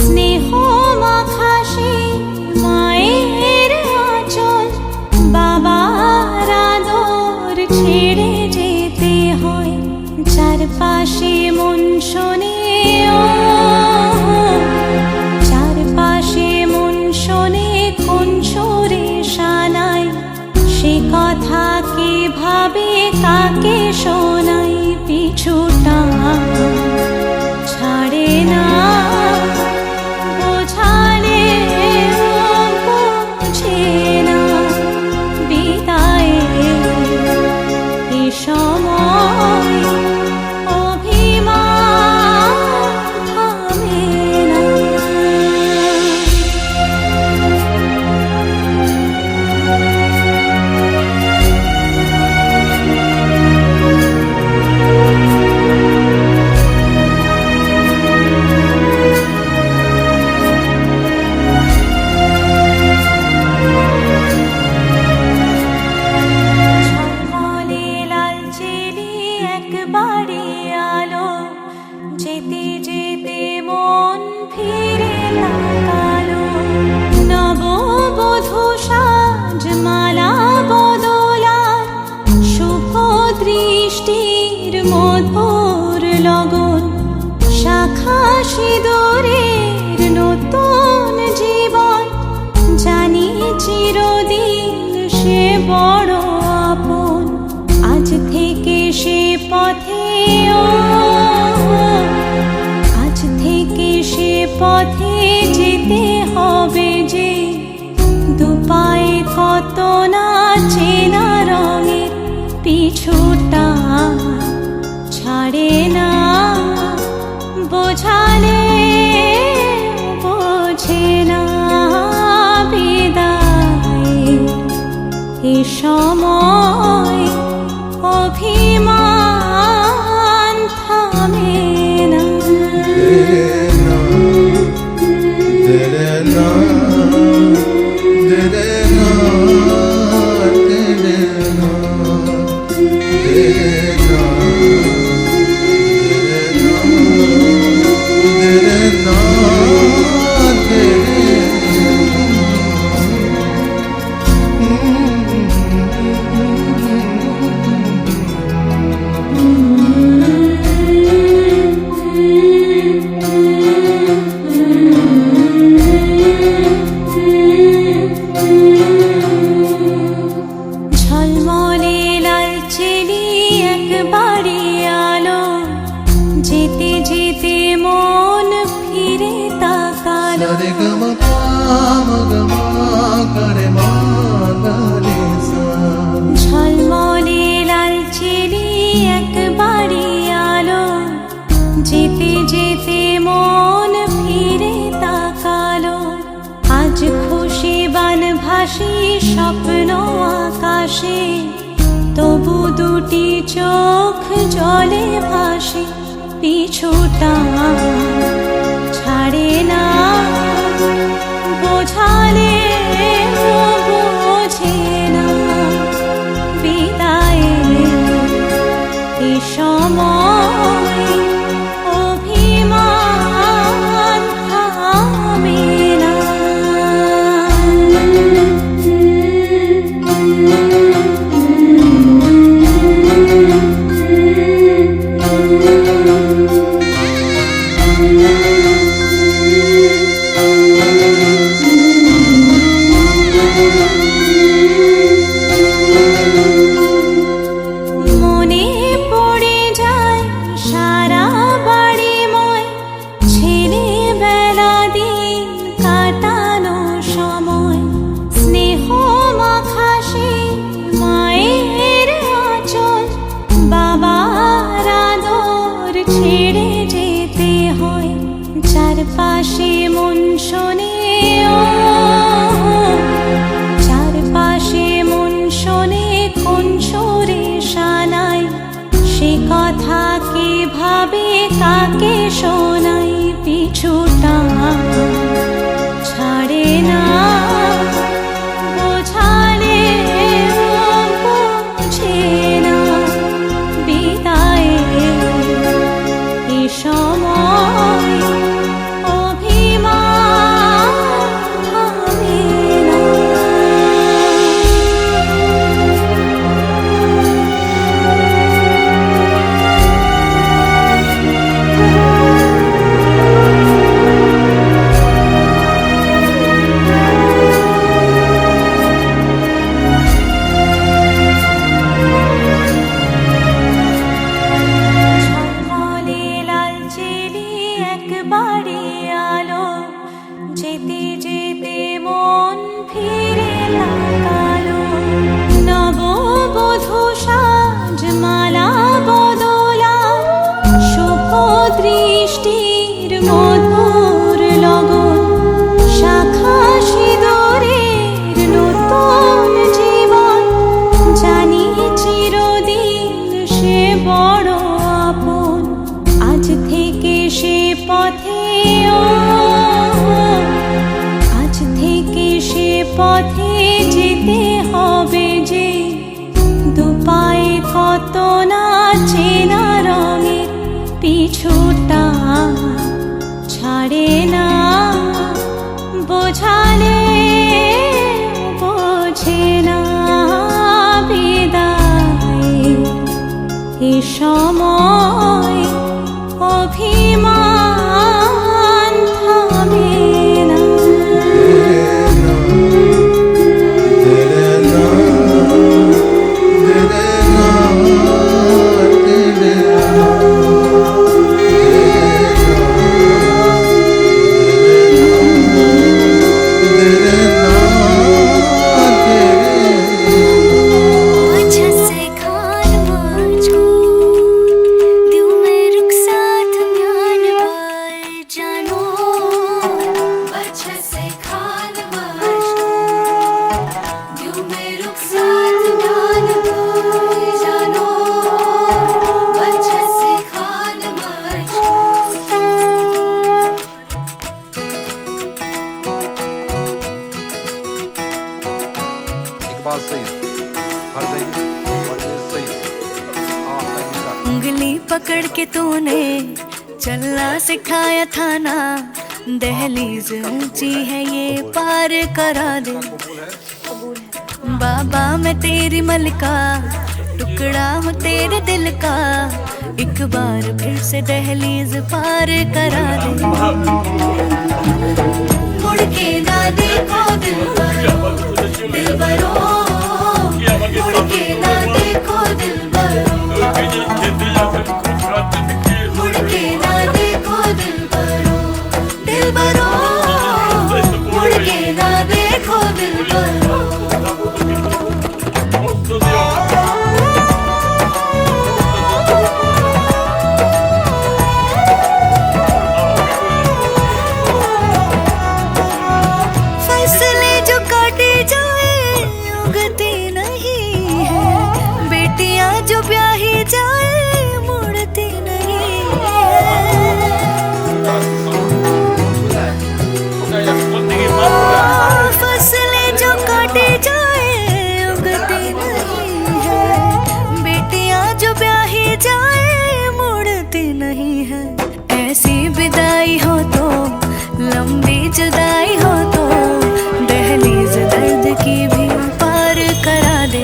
স্নেহ মাখা সেই মায়ের আঁচল, বাবার আদর ছেড়ে যেতে হয়। চারপাশে মন শোনে ও, চারপাশে মন শোনে কোন সুরে শানাই। সে কথা কে ভাবে কাকে শোনাই। পিছুটা ছাড়ে না, বোঝালে বোঝে না। বিদায়ের এ সময় অভিমান থামে না। ঝলমলে লালচেনি একবারে আলো, যেতে যেতে মন ফিরে তাকালো। নববধূ সাজ মালা বদলার, শুভ দৃষ্টির মধুর লগন। শাখা সিঁদুরের নতুন জীবন, জানি চিরদিন সে বড় আপন। আজ থেকে সে পথে ও, আজ থেকে সে পথে যেতে হবে যে। দুপায়ে কত না চেনা রঙের, পিছুটা ছাড়ে না। বোঝালে বোঝে না। বিদায়ের এ সময় অভিমান থামে না। Mm-hmm. ঝলমলে লালচেরি একবারে আলো, যেতে যেতে মন ফিরে তাকালো। আজ খুশি বানভাসি স্বপ্ন আকাশে, তবু দুটি চোখ জলে ভাসে। পিছুটা ছাড়ে না, বোঝালে বোঝে না। বিদায়ের এ সময় অভিমান থামে না। মনে পড়ে যায় সারা বাড়িময়, ছেলেবেলা দিন কাটানো সময়। স্নেহ মাখা সেই মায়ের আঁচল, বাবার আদর ছেড়ে যেতে হয়। চারপাশে মন শোনে ও, চারপাশে মন শোনে কোন সুরে শানাই। সে কথা কে ভাবে কাকে শোনাই। পিছুটা ছাড়ে না, বোঝালে বোঝে না। বিদায়ের এ সময় অভিমান থামে না। ঝলমলে লালচেরি একবারে আলো, যেতে যেতে মন ফিরে তাকালো। নববধূ সাজমালা বদলা, শুভ দৃষ্টির মধুর লগন। শাখা সিঁদুরের নতুন জীবন, জানি চিরদিন সে বড় আপন। আজ থেকে সে পথে ও, আজ থেকে সে পথে যেতে হবে যে। দুপায়ে কত না চেনা রঙে, পিছুটা ছাড়ে না, বোঝালে বোঝে না। বিদায়ের এ সময় অভিমান থামে না। अच्छा से खान मुझको दिल में रुक साथ म्यान बाय जानो। अच्छा से खान मुझको दिल में रुक साथ म्यान बाय जानो। अच्छा से खान मुझको इकबाल सईद, फरज़ई और सईद। उंगली पकड़ के तूने चलना सिखाया था ना, दहलीज ऊंची है ये पार करा दे। बाबा मैं तेरी मलिका, टुकड़ा हूँ तेरे दिल का, एक बार फिर से दहलीज पार करा दे। मुड़ के ना देखो दिलबरो, दिलबरो, मुड़ के ना देखो दिलबरो, मुड़ के ना देखो दिलबरो, दिलबरो, मुड़ के ना जुदाई हो तो दहलीज दर्द की भी पार करा दे।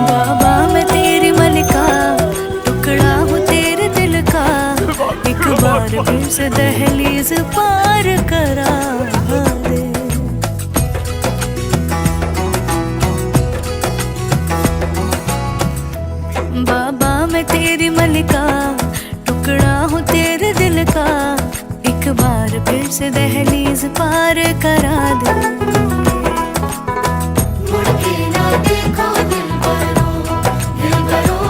बाबा मैं तेरी मलिका, टुकड़ा हूँ तेरे दिल का, एक बार फिर से दहलीज पार करा दे। बाबा मैं तेरी मलिका, टुकड़ा हूँ तेरे दिल का, एक बार फिर से दहलीज पार करा दे। मुड़ के ना देखो दिलबरो, दिलबरो,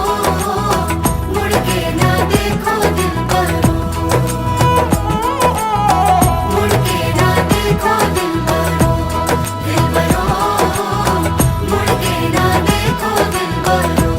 मुड़ के ना देखो दिलबरो, मुड़ के ना देखो दिलबरो, दिलबरो, मुड़ के ना देखो दिलबरो।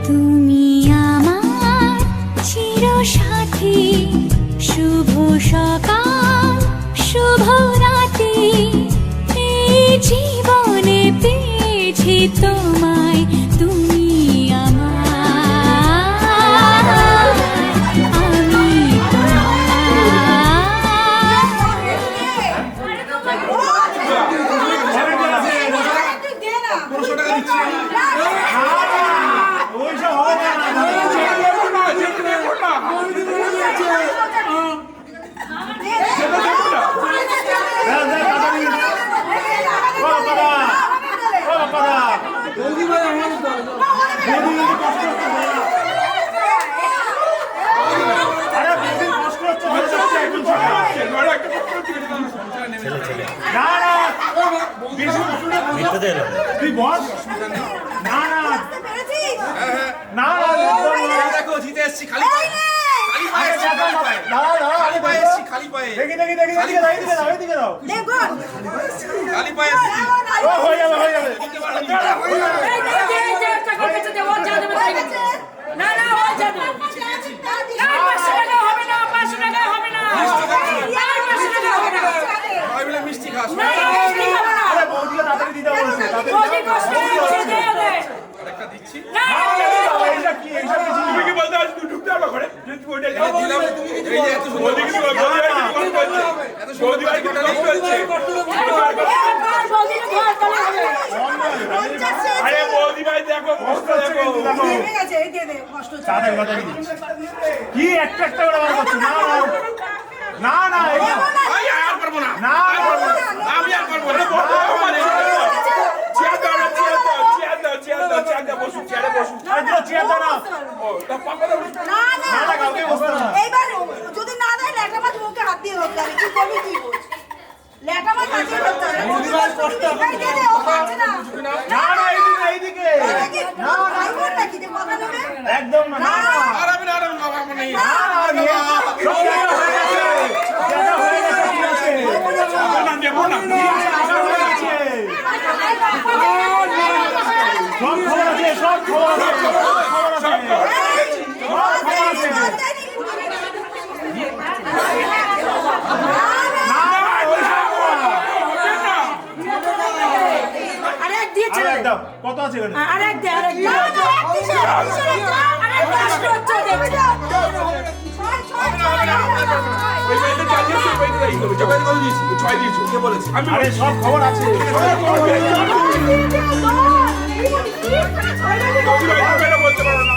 তুমি আমার চিরসাথী, শুভ সকাল শুভ রাতি, এই জীবনে পেয়েছি তোমায়, তুমি আমার, আমি তুই বল না না না দেখো জিতে এসছি খালি পায়ে খালি পায়ে এসছি খালি পায়ে দেখি দেখি দেখি দেখি দাও এদিকে দাও খালি পায়ে এসছি ও হয়ে যাবে হয়ে যাবে না না ও যাবে না 500 টাকা হবে না 500 টাকা হবে না 500 টাকা হবে না ভাই বলে মিষ্টি খাস না মিষ্টি খাবো না আরে বৌদিকে তাড়াতাড়ি দিতে বলছে বৌদি কষ্ট হচ্ছে দে দে আরেকটা দিচ্ছি না এইসব কি তুমি কি বলতে আছিস তুই ঢুকতে পারবে করে তুই ওইটা দিলাম এই যে এত সুন্দর বৌদি কি বৌদি এত বৌদি ভাই কথা লিখতে হচ্ছে বৌদি ঘর তলে হবে আরে বৌদি ভাই দেখো কষ্ট দেখো ঠিক আছে এই দে দে কষ্ট হচ্ছে তাড়াতাড়ি কথা কি একটা একটা করে বার করছিস না না না না ভাই আর পারবো না না আমি আর পারবো না না এইবার যদি না দেয় লেটা মাছ মুখে হাত দিয়ে ধরতে হবে কি করবি কি বলছিস লেটা মাছ হাত দিয়ে ধরতে হবে বুঝবার কষ্ট এই দে দে ও পাচ্ছে না না এইদিকে না ভাই বল নাকি যে কথা নেবে একদম না না আর আমি না আর আমি বাবা নেই সব জায়গা হয়ে গেছে জায়গা হয়ে গেছে কি আছে না দেব না সব খবর আছে সব খবর আছে সব খবর আছে আরেক দিয়ে ছেড়ে দে কত আছে এখানে আরেক দে আরেক দে আরেক কষ্ট হচ্ছে দেখে আরে সব খবর আছে বলতে পারো না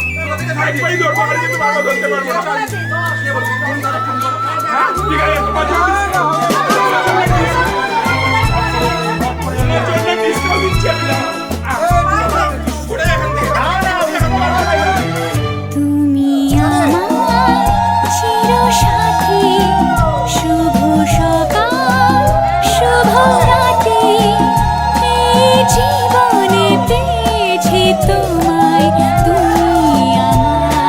ঠিক তুমি আমার চিরসাথী, শুভ সকাল শুভ রাতি, এই জীবনে পেয়েছি তোমায়, তুমি আমার।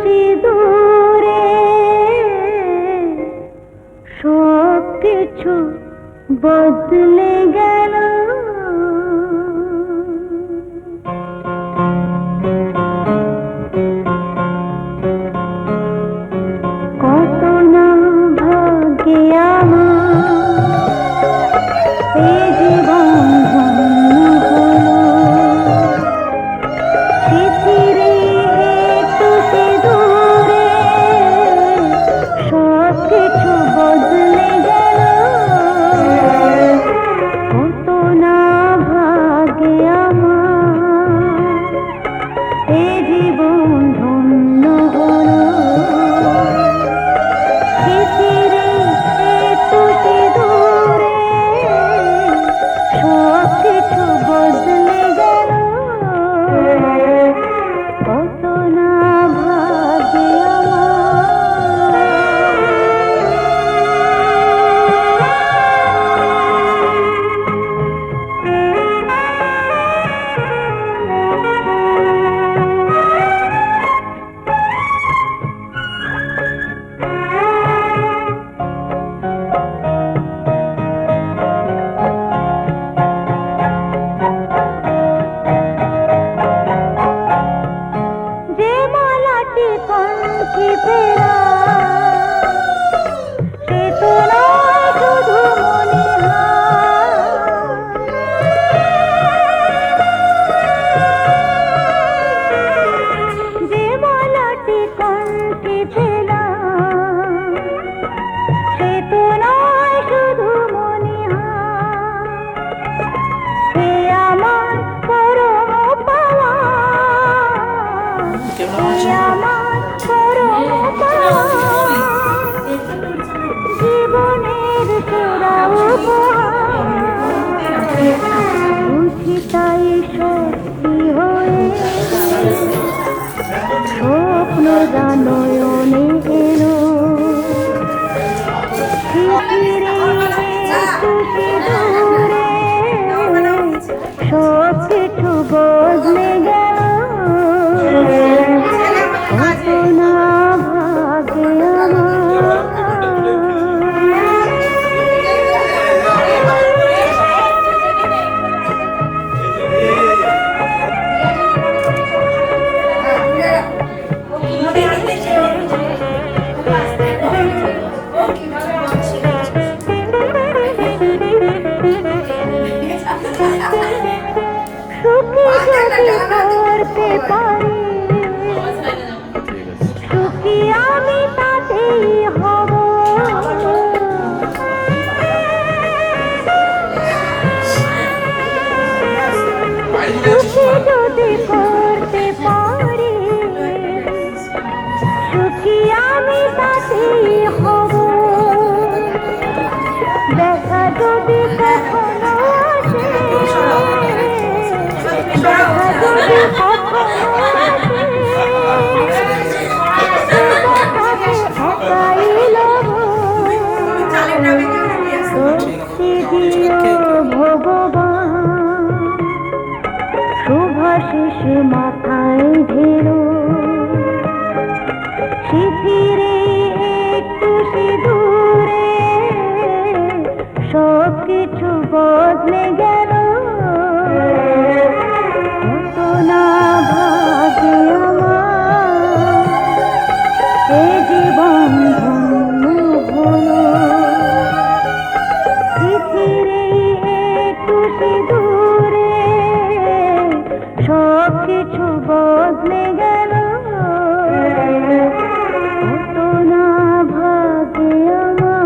সিঁদুরে সব কিছু বদলে গেল। কত না ভাগ্যে আমার এই জীবন ধন্য হলো। স্মৃতিরে একটু সিঁদুরে সব কিছু বদলে গেল। কত না ভাগ্যে আমার এই জীবন ধন্য হলো। স্মৃতিরে একটু সিঁদুরে সব কিছু বদলে গেল। কত না ভাগ্যে যে মালাটি কণ্ঠে ফেরা সে তো নয় শুধু মণিহার। যে মালাটি কণ্ঠে ফেরা সে তো নয় শুধু মণিহার। সে আমার পরম পাওয়া, সে আমার পরম পাওয়া, জীবনের চূড়া উপহার। বুঝি তাই সত্যি হয়ে স্বপ্ন জানয়নে এলো। স্মৃতিরে একটু সিঁদুরে সব কিছু বদলে গেল। কত না ভাগ্যে সুখী যদি করতে পারি, সুখী আমি তাতেই হব। সুখী যদি করতে পারি, সুখী আমি তাতেই হব। দেখা যদি কখনো আসে, দেখা যদি কখনো আসে, দেখাকে একাই লব। শক্তি দিও ভগবান, শুভাশিস মাথায় ঢেলো। স্মৃতিরে একটু সিঁদুরে সব কিছু বদলে গেল। কত না ভাগ্যে আমার এই জীবন ধন্য হলো। স্মৃতিরে একটু সিঁদুরে সব কিছু বদলে গেল। কত না ভাগ্যে আমার।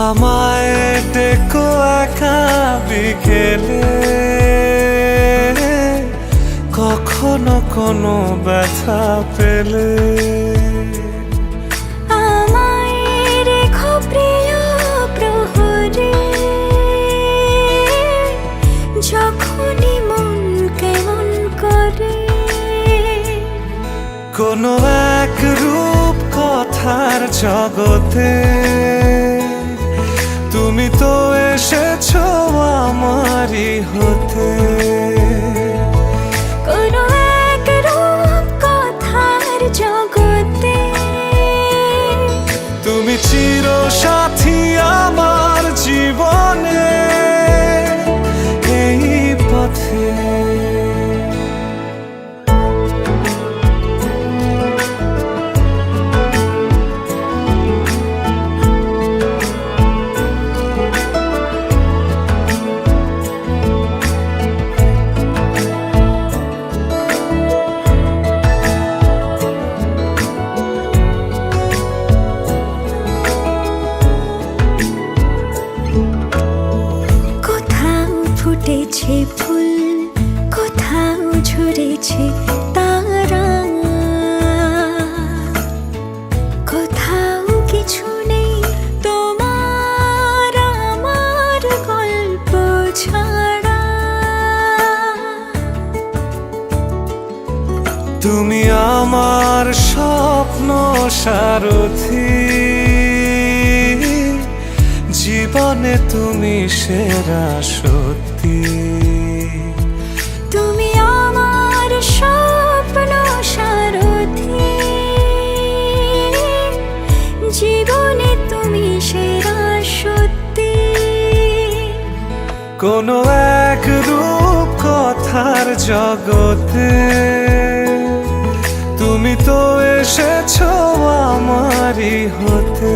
আমায় ডেকো একা বিকেলে, কখনো কোনো ব্যথা পেলে। আমায় রেখো প্রিয় প্রহরে, যখনই মন কেমন করে। কোনো এক রূপ কথার জগতে তুমি তো এসেছো আমারই হতে। কোনো এক রূপ কথার জগতে তুমি চির সাথী আমার জীবনে, এই পথে। ফুটেছে ফুল, কোথাও ঝরেছে তারা, কোথাও কিছু নেই তোমার আমার গল্প ছাড়া। তুমি আমার স্বপ্ন সারথি, জীবনে তুমি সেরা সত্যি। তুমি আমার স্বপ্ন সারথি, জীবনে তুমি সেরা সত্যি। কোনো এক রূপ কথার জগতে তুমি তো এসেছো আমারই হতে।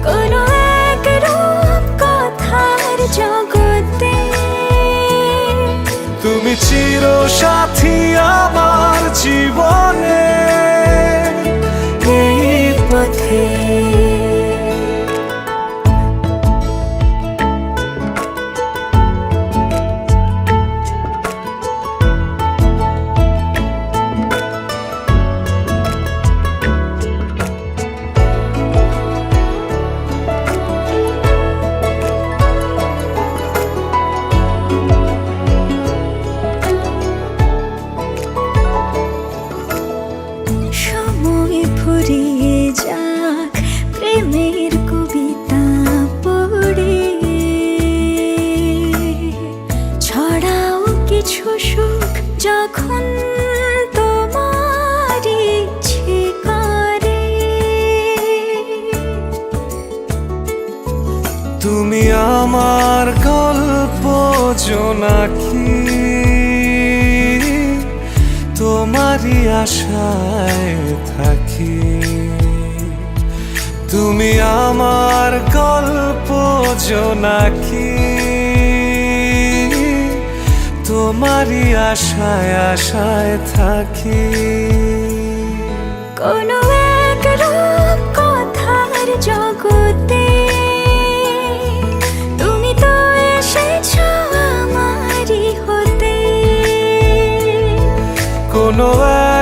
কোনো এক রূপ কথার জগতে তুমি চির সাথী আমার জীবনে, এই পথে। সময় ফুরিয়ে যাক প্রেমের কবিতা পড়ে, ছড়াও কিছু সুখ যখন তোমার ইচ্ছে করে। তুমি আমার গল্প জোনাকি, তোমারই আশায় থাকি। তুমি আমার গল্প জোনাকি, তোমারই আশায় আশায় থাকি। কোনো এক রূপ কথার জগতে তুমি তো এসেছো আমারই হতে। কোনো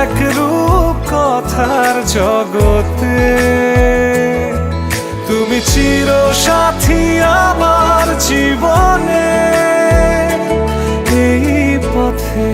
এক রূপ কথার জগতে তুমি চির সাথী আমার জীবনে, এই পথে।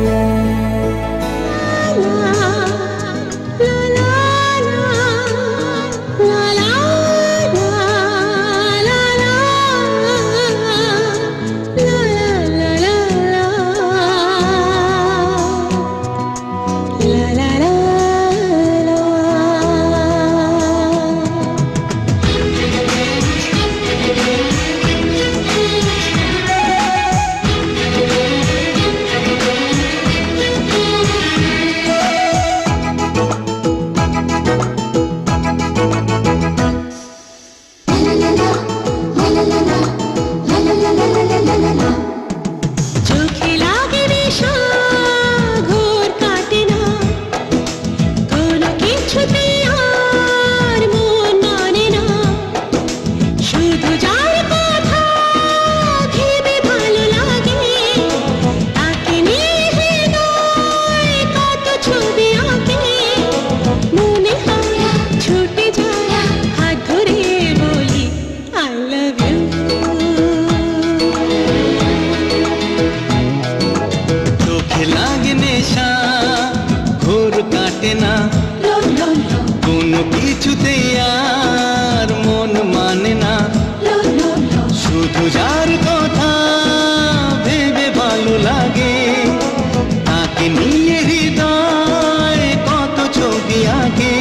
কাটে না কোনো কিছুতে আর মন মানে না শুধু যার কথা ভেবে ভালো লাগে তাকে নিয়ে হৃদয় কত ছবি আঁকে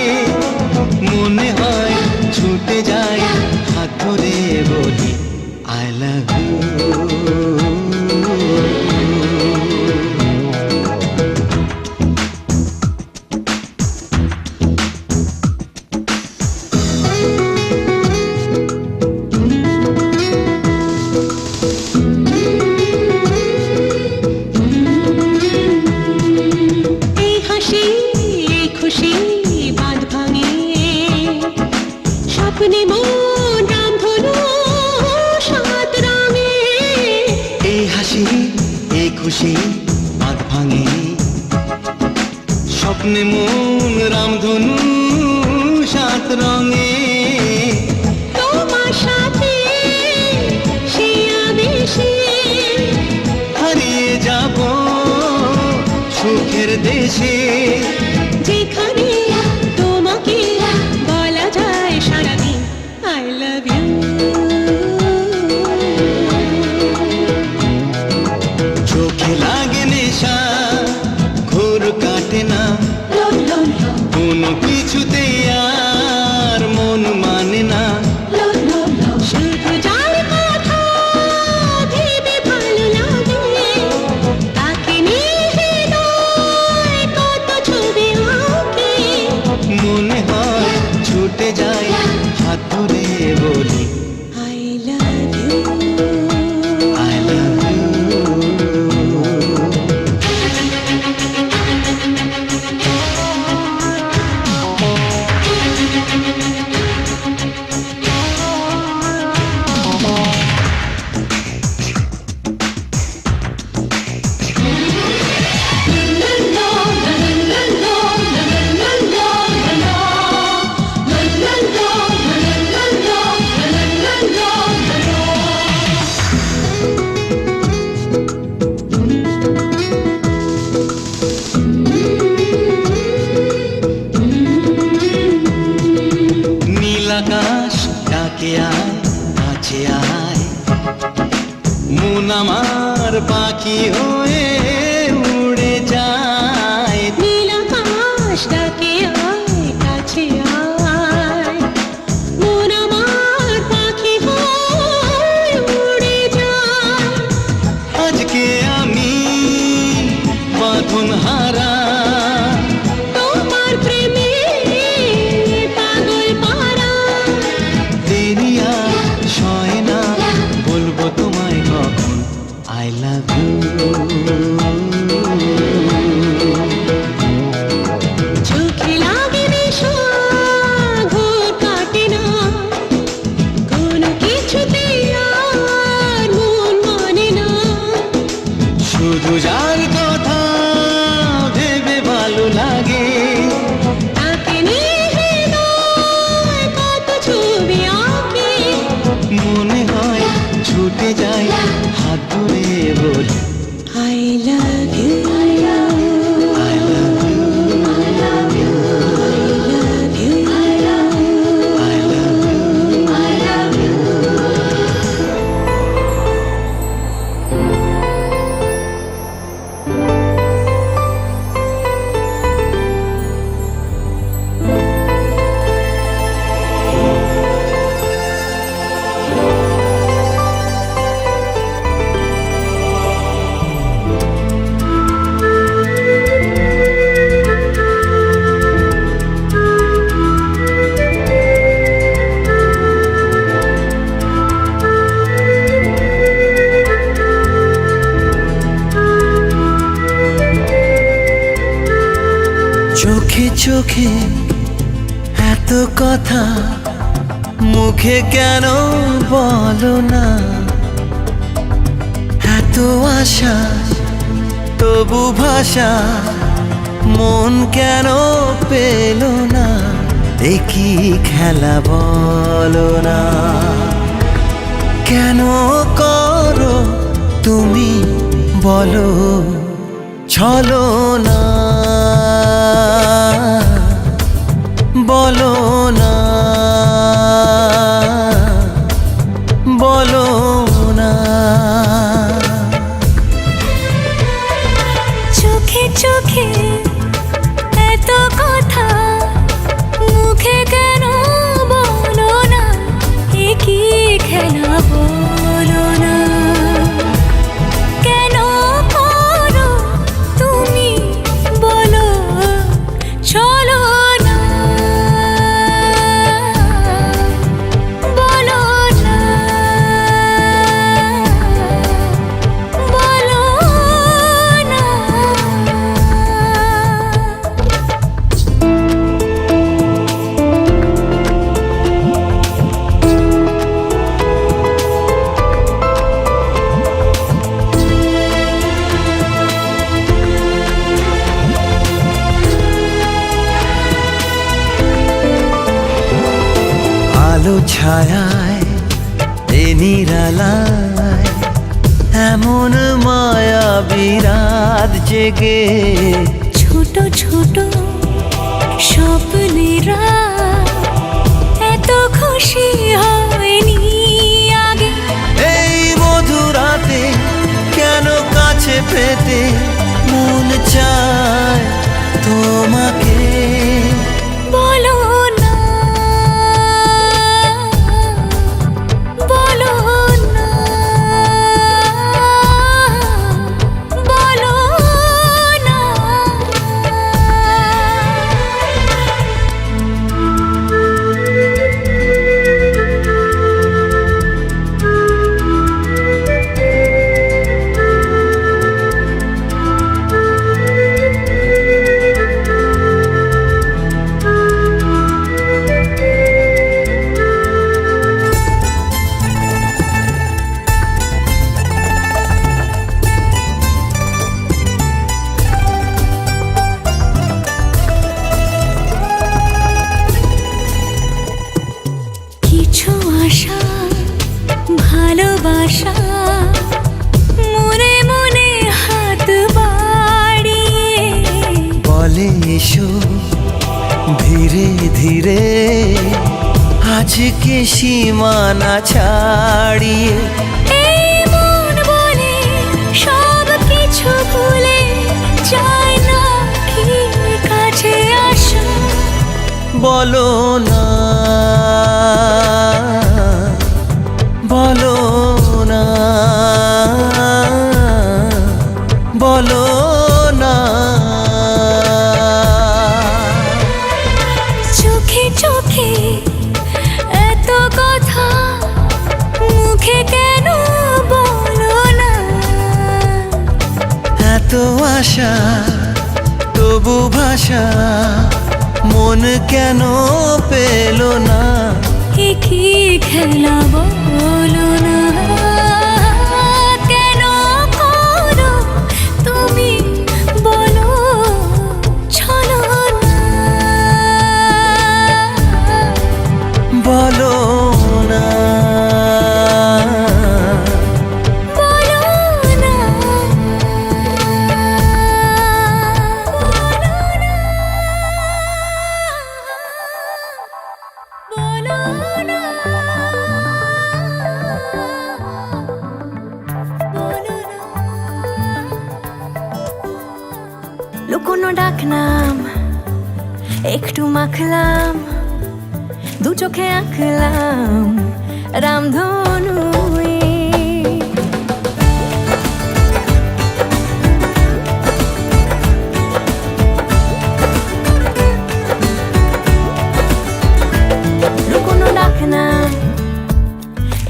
মনে হয় ছুটে যায় হাত ধরে বলি আই লাভ ইউ স্বপ্নে মন রামধনু সাত রঙে এই হাসি এই খুশি বাঁধ ভাঙে স্বপ্নে মন রামধনু সাত রঙে তোমার সাথে সে আবেশে হারিয়ে যাব সুখের দেশে যেখানে তোমাকে বলা যায় সারাদিন আই লাভ ইউ চোখে লাগে নেশা ঘোর কাটে না কোনো কিছুতে আর মন মানে না শুধু যার কথা ভেবে ভালো লাগে তাকে নিয়ে হৃদয় কত ছবি আঁকে মনে হয় ছুটে যায় হাত ধরে বলি I love you I love you নীল আকাশ ডাকে আয় কাছে আয় মন আমার পাখি হয়ে উড়ে যায় নীল আকাশ ডাকে আয় কাছে আয় মন আমার পাখি হয়ে উড়ে যায় আজকে আমি বাঁধন হারা তোমার প্রেমে পাগল পারা দেরি আর সয় না বলবো তোমায় কখন আই লাভ ইউ চোখে লাগে নেশা ঘোর কাটে না কোনো কিছুতে আর মন মানে না শুধু যার কথা ভেবে ভালো লাগে তাকে নিয়ে হৃদয় কত ছবি আঁকে মনে হয় ছুটে যায় হাত ধরে বলি I love you I love you I love you I love you I love you চোখে চোখে এত কথা মুখে কেন বলো না এত আশা তবু ভাষা মন কেন পেল না দেখি খেলা বলো না কেন করো তুমি বলো ছলো না আলো ছায়ায় এ নিরালায় এমন মায়া বিরাত জেগে ছোট ছোট স্বপ্নেরা এত খুশি হয়নি আগে। এই মধুরাতে কেন কাছে পেতে মন চায় তোমাকে বলো না, বলো না, বলো না। কিছু আশা ভালোবাসা মনে মনে হাত বাড়িয়ে বলে এসো ধীরে ধীরে আজকে সীমানা ছাড়িয়ে এই মন বলে সব কিছু ভুলে যায় না কি কাছে আসা। বলো না, বলো না, বলো না। চোখে চোখে এত কথা মুখে কেন বলো না। এত আশা তবু ভাষা মন কেন পেল না। এ কি খেলা বলো না, কেন করো তুমি বলো চলো না। বলো না, বলো না, বলো না, বলো না। লুকোনো ডাকনাম একটু মাখলাম, দু চোখে আঁকলাম রামধনু। লুকোনো ডাকনাম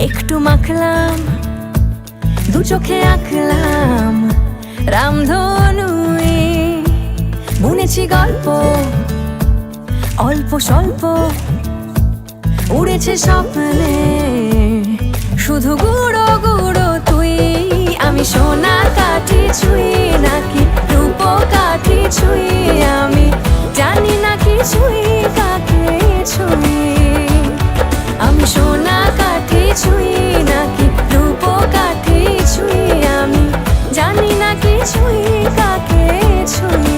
একটু মাখলাম, দু চোখে আঁকলাম রামধনু। বুনেছি গল্প অল্প স্বল্প, উড়েছে স্বপ্নে শুধু গুঁড়ো গুঁড়ো তুই। আমি সোনা কাঠি ছুঁই নাকি রূপ কাঠি ছুঁই, আমি জানি না কি ছুঁই কাকে ছুঁই। আমি সোনা কাঠি ছুঁই নাকি রূপ কাঠি ছুঁই, আমি জানি না কি ছুঁই কাকে ছুঁই।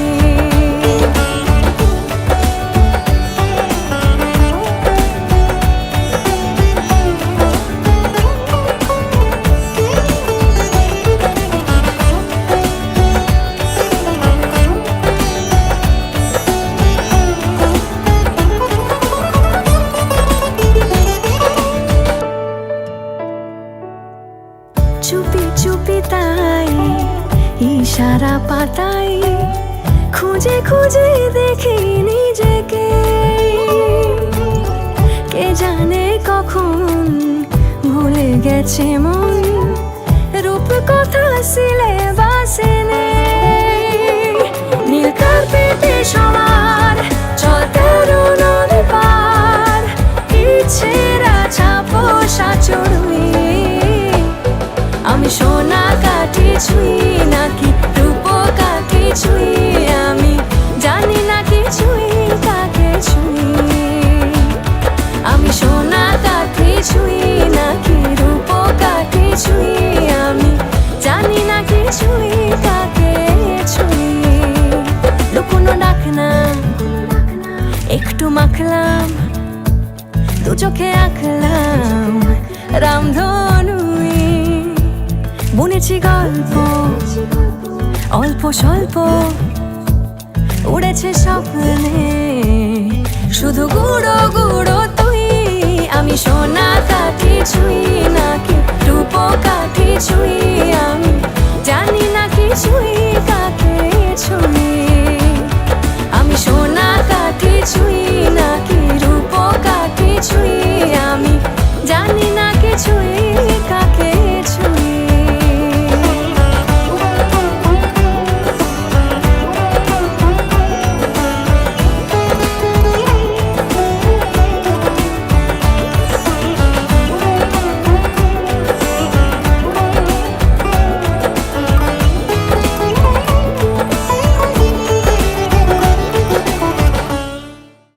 চুপি চুপি তাই ইশারা পাতাই, খুঁজে খুঁজে দেখি নিজেকে। কে জানে কখন ভুলে গেছে মন, রূপ কথা সিলেবাসে নেই। নীল কার্পেটে সবার চলতে নদী পার, ইচ্ছেরা ছাপোষা চড়ুই। আমি সোনা কাঠি ছুঁই নাকি রূপ কাঠি ছুঁই, আমি জানি না কি ছুঁই কাকে ছুঁই। আমি সোনা একটু মাখলাম দু চোখে আঁকলাম রামধনুই, বুনেছি গল্প অল্প স্বল্প, উড়েছে স্বপ্নে শুধু গুঁড়ো গুঁড়ো তুই। আমি সোনা কাঠি ছুঁই নাকি রূপো কাঠি ছুঁই, আমি জানি না কিছুই কাকে ছুঁই।